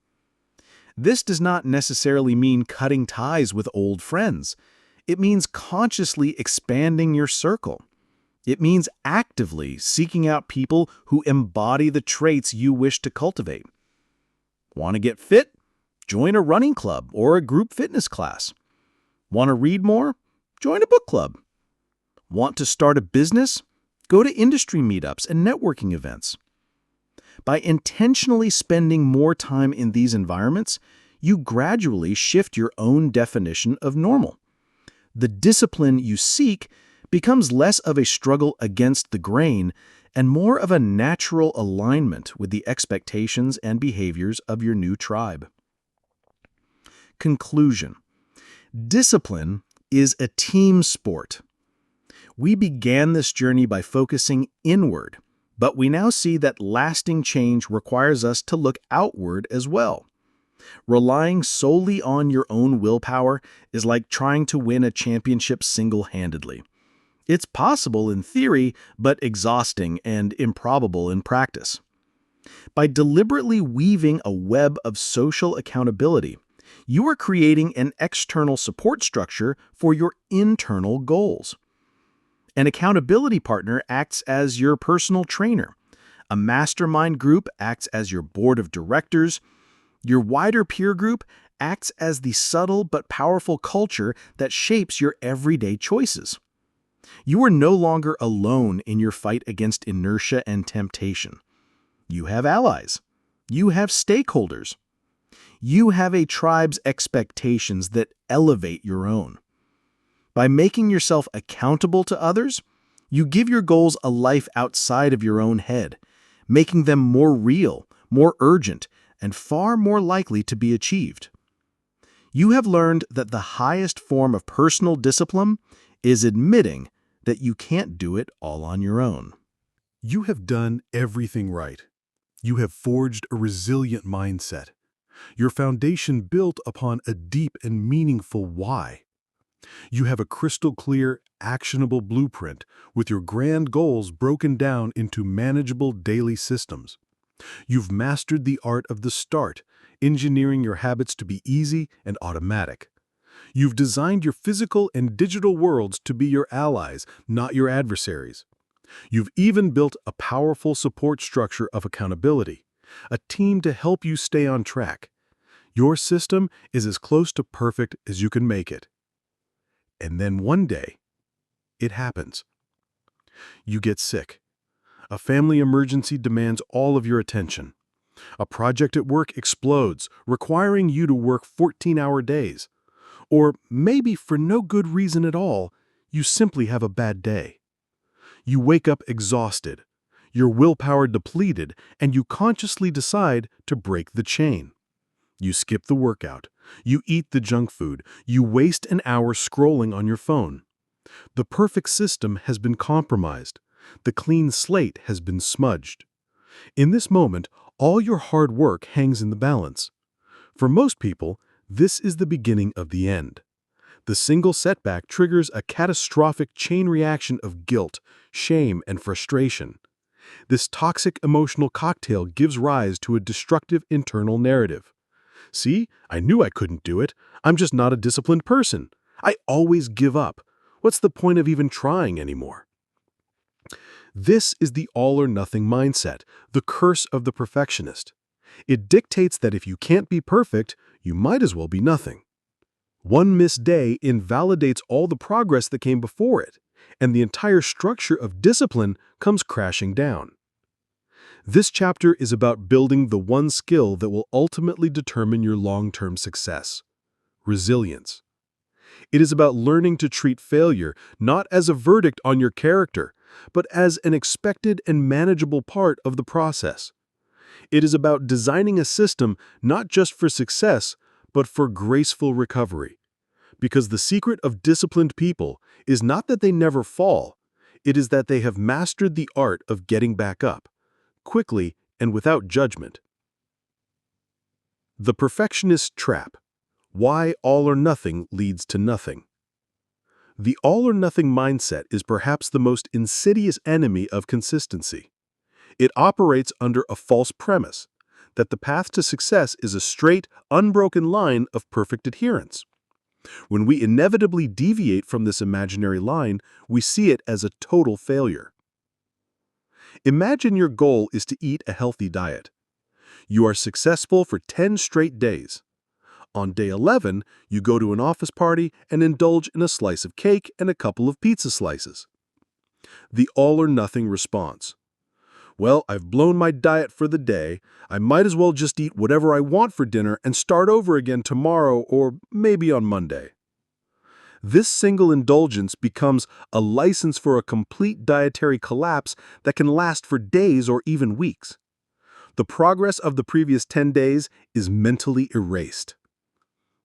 This does not necessarily mean cutting ties with old friends. It means consciously expanding your circle. It means actively seeking out people who embody the traits you wish to cultivate. Want to get fit? Join a running club or a group fitness class. Want to read more? Join a book club. Want to start a business? Go to industry meetups and networking events. By intentionally spending more time in these environments, you gradually shift your own definition of normal. The discipline you seek becomes less of a struggle against the grain and more of a natural alignment with the expectations and behaviors of your new tribe. Conclusion. Discipline is a team sport. We began this journey by focusing inward, but we now see that lasting change requires us to look outward as well. Relying solely on your own willpower is like trying to win a championship single-handedly. It's possible in theory, but exhausting and improbable in practice. By deliberately weaving a web of social accountability, you are creating an external support structure for your internal goals. An accountability partner acts as your personal trainer. A mastermind group acts as your board of directors. Your wider peer group acts as the subtle but powerful culture that shapes your everyday choices. You are no longer alone in your fight against inertia and temptation. You have allies. You have stakeholders. You have a tribe's expectations that elevate your own. By making yourself accountable to others, you give your goals a life outside of your own head, making them more real, more urgent, and far more likely to be achieved. You have learned that the highest form of personal discipline is admitting that you can't do it all on your own. You have done everything right. You have forged a resilient mindset. Your foundation built upon a deep and meaningful why. You have a crystal clear, actionable blueprint with your grand goals broken down into manageable daily systems. You've mastered the art of the start, engineering your habits to be easy and automatic. You've designed your physical and digital worlds to be your allies, not your adversaries. You've even built a powerful support structure of accountability, a team to help you stay on track. Your system is as close to perfect as you can make it. And then one day, it happens. You get sick. A family emergency demands all of your attention. A project at work explodes, requiring you to work 14-hour days. Or maybe for no good reason at all, you simply have a bad day. You wake up exhausted, your willpower depleted, and you consciously decide to break the chain. You skip the workout. You eat the junk food. You waste an hour scrolling on your phone. The perfect system has been compromised. The clean slate has been smudged. In this moment, all your hard work hangs in the balance. For most people, this is the beginning of the end. The single setback triggers a catastrophic chain reaction of guilt, shame, and frustration. This toxic emotional cocktail gives rise to a destructive internal narrative. See, I knew I couldn't do it. I'm just not a disciplined person. I always give up. What's the point of even trying anymore? This is the all-or-nothing mindset, the curse of the perfectionist. It dictates that if you can't be perfect, you might as well be nothing. One missed day invalidates all the progress that came before it, and the entire structure of discipline comes crashing down. This chapter is about building the one skill that will ultimately determine your long-term success: resilience. It is about learning to treat failure not as a verdict on your character, but as an expected and manageable part of the process. It is about designing a system not just for success, but for graceful recovery. Because the secret of disciplined people is not that they never fall, it is that they have mastered the art of getting back up, quickly and without judgment. The perfectionist trap. Why all or nothing leads to nothing. The all-or-nothing mindset is perhaps the most insidious enemy of consistency. It operates under a false premise that the path to success is a straight, unbroken line of perfect adherence. When we inevitably deviate from this imaginary line, we see it as a total failure. Imagine your goal is to eat a healthy diet. You are successful for 10 straight days. On day 11, you go to an office party and indulge in a slice of cake and a couple of pizza slices. The all-or-nothing response. Well, I've blown my diet for the day. I might as well just eat whatever I want for dinner and start over again tomorrow or maybe on Monday. This single indulgence becomes a license for a complete dietary collapse that can last for days or even weeks. The progress of the previous 10 days is mentally erased.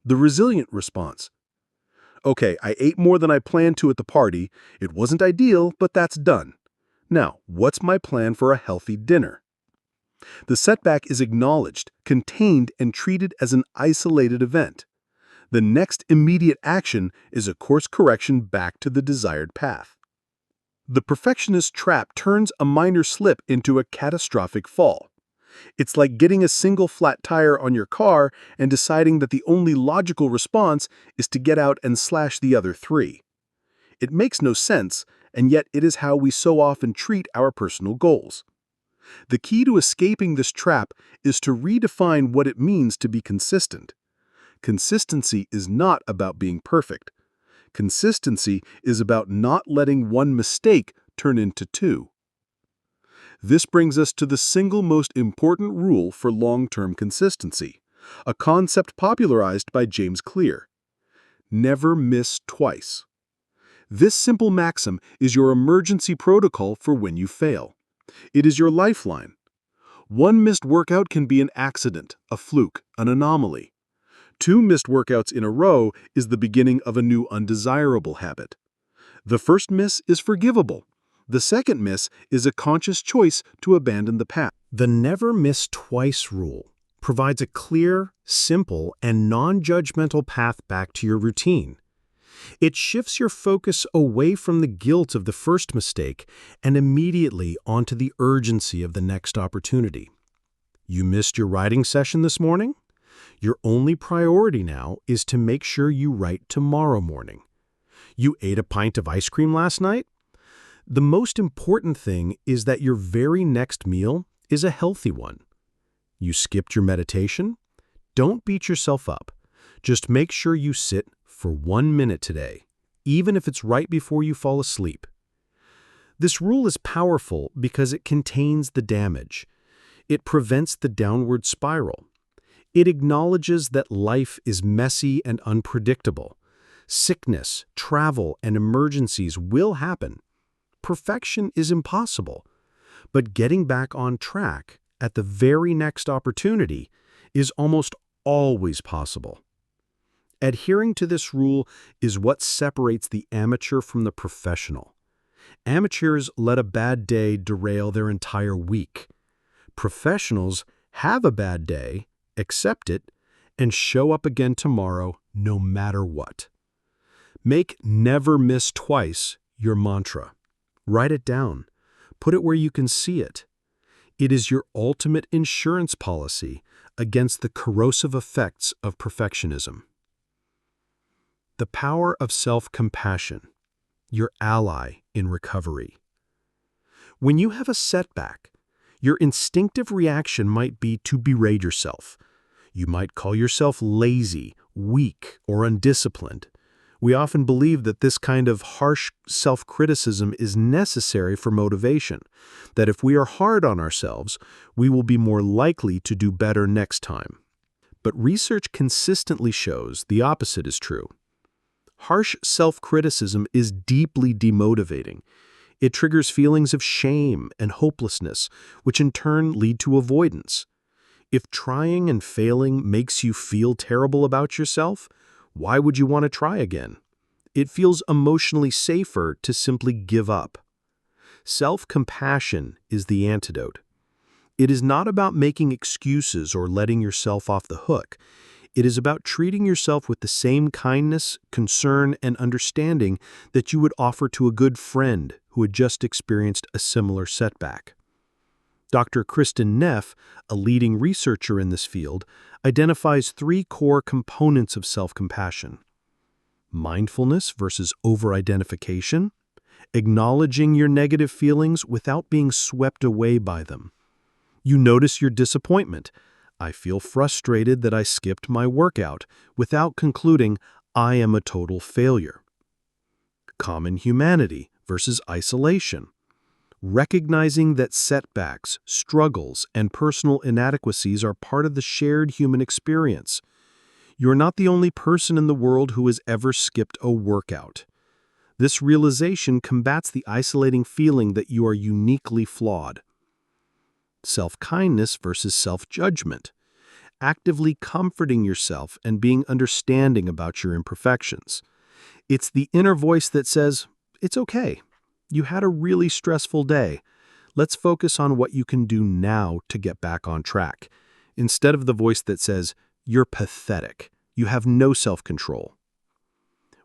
The resilient response. Okay, I ate more than I planned to at the party. It wasn't ideal, but that's done. Now, what's my plan for a healthy dinner? The setback is acknowledged, contained, and treated as an isolated event. The next immediate action is a course correction back to the desired path. The perfectionist trap turns a minor slip into a catastrophic fall. It's like getting a single flat tire on your car and deciding that the only logical response is to get out and slash the other 3. It makes no sense, and yet it is how we so often treat our personal goals. The key to escaping this trap is to redefine what it means to be consistent. Consistency is not about being perfect. Consistency is about not letting one mistake turn into 2. This brings us to the single most important rule for long-term consistency, a concept popularized by James Clear. Never miss twice. This simple maxim is your emergency protocol for when you fail. It is your lifeline. One missed workout can be an accident, a fluke, an anomaly. 2 missed workouts in a row is the beginning of a new undesirable habit. The first miss is forgivable. The second miss is a conscious choice to abandon the path. The never miss twice rule provides a clear, simple, and non-judgmental path back to your routine. It shifts your focus away from the guilt of the first mistake and immediately onto the urgency of the next opportunity. You missed your writing session this morning? Your only priority now is to make sure you write tomorrow morning. You ate a pint of ice cream last night? The most important thing is that your very next meal is a healthy one. You skipped your meditation? Don't beat yourself up. Just make sure you sit for 1 minute today, even if it's right before you fall asleep. This rule is powerful because it contains the damage. It prevents the downward spiral. It acknowledges that life is messy and unpredictable. Sickness, travel, and emergencies will happen. Perfection is impossible, but getting back on track at the very next opportunity is almost always possible. Adhering to this rule is what separates the amateur from the professional. Amateurs let a bad day derail their entire week. Professionals have a bad day, accept it, and show up again tomorrow no matter what. Make "never miss twice" your mantra. Write it down. Put it where you can see it. It is your ultimate insurance policy against the corrosive effects of perfectionism. The power of self-compassion, your ally in recovery. When you have a setback, your instinctive reaction might be to berate yourself. You might call yourself lazy, weak, or undisciplined. We often believe that this kind of harsh self-criticism is necessary for motivation, that if we are hard on ourselves, we will be more likely to do better next time. But research consistently shows the opposite is true. Harsh self-criticism is deeply demotivating. It triggers feelings of shame and hopelessness, which in turn lead to avoidance. If trying and failing makes you feel terrible about yourself, why would you want to try again? It feels emotionally safer to simply give up. Self-compassion is the antidote. It is not about making excuses or letting yourself off the hook. It is about treating yourself with the same kindness, concern, and understanding that you would offer to a good friend who had just experienced a similar setback. Dr. Kristen Neff, a leading researcher in this field, identifies 3 core components of self-compassion: mindfulness versus over-identification, acknowledging your negative feelings without being swept away by them. You notice your disappointment. I feel frustrated that I skipped my workout, without concluding, I am a total failure. Common humanity versus isolation. Recognizing that setbacks, struggles, and personal inadequacies are part of the shared human experience. You're not the only person in the world who has ever skipped a workout. This realization combats the isolating feeling that you are uniquely flawed. Self-kindness versus self-judgment. Actively comforting yourself and being understanding about your imperfections. It's the inner voice that says, "It's okay. You had a really stressful day. Let's focus on what you can do now to get back on track," instead of the voice that says, "You're pathetic. You have no self-control."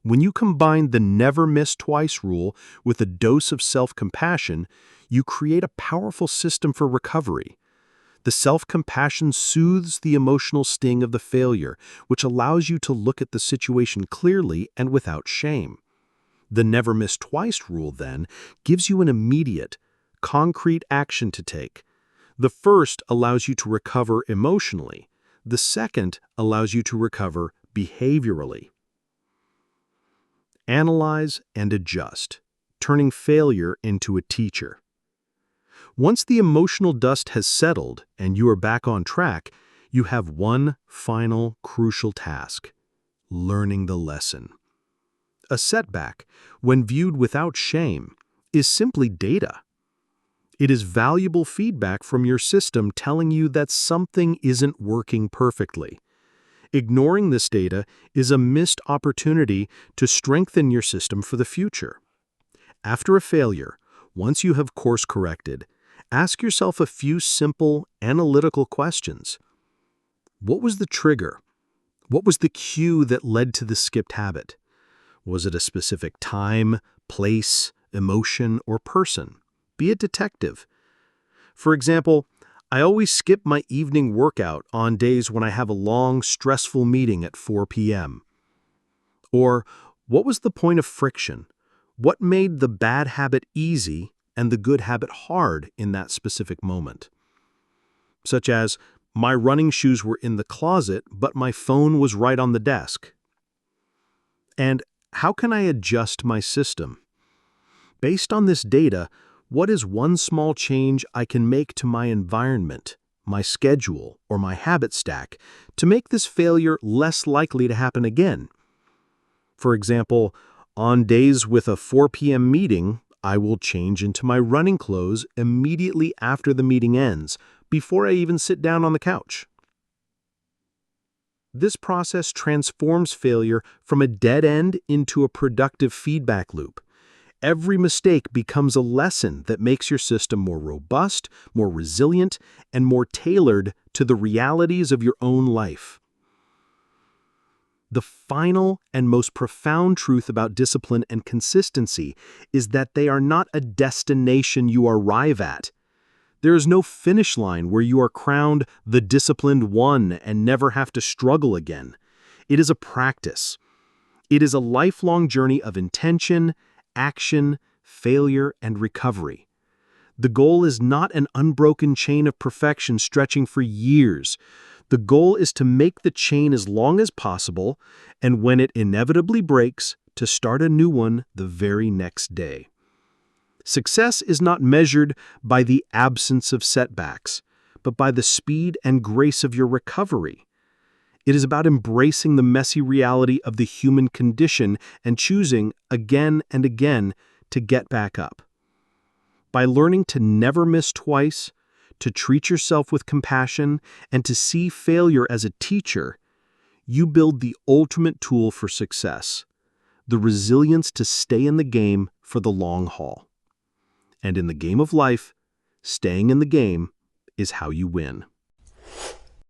When you combine the "never miss twice" rule with a dose of self-compassion, you create a powerful system for recovery. The self-compassion soothes the emotional sting of the failure, which allows you to look at the situation clearly and without shame. The "never miss twice" rule, then, gives you an immediate, concrete action to take. The first allows you to recover emotionally. The second allows you to recover behaviorally. Analyze and adjust, turning failure into a teacher. Once the emotional dust has settled and you are back on track, you have one final crucial task: learning the lesson. A setback, when viewed without shame, is simply data. It is valuable feedback from your system telling you that something isn't working perfectly. Ignoring this data is a missed opportunity to strengthen your system for the future. After a failure, once you have course-corrected, ask yourself a few simple, analytical questions. What was the trigger? What was the cue that led to the skipped habit? Was it a specific time, place, emotion, or person? Be a detective. For example, I always skip my evening workout on days when I have a long, stressful meeting at 4 p.m. Or, what was the point of friction? What made the bad habit easy and the good habit hard in that specific moment? Such as, my running shoes were in the closet, but my phone was right on the desk. And how can I adjust my system? Based on this data, what is one small change I can make to my environment, my schedule, or my habit stack to make this failure less likely to happen again? For example, on days with a 4 p.m. meeting, I will change into my running clothes immediately after the meeting ends, before I even sit down on the couch. This process transforms failure from a dead end into a productive feedback loop. Every mistake becomes a lesson that makes your system more robust, more resilient, and more tailored to the realities of your own life. The final and most profound truth about discipline and consistency is that they are not a destination you arrive at. There is no finish line where you are crowned the disciplined one and never have to struggle again. It is a practice. It is a lifelong journey of intention, action, failure, and recovery. The goal is not an unbroken chain of perfection stretching for years. The goal is to make the chain as long as possible, and when it inevitably breaks, to start a new one the very next day. Success is not measured by the absence of setbacks, but by the speed and grace of your recovery. It is about embracing the messy reality of the human condition and choosing, again and again, to get back up. By learning to never miss twice, to treat yourself with compassion, and to see failure as a teacher, you build the ultimate tool for success, the resilience to stay in the game for the long haul. And in the game of life, staying in the game is how you win.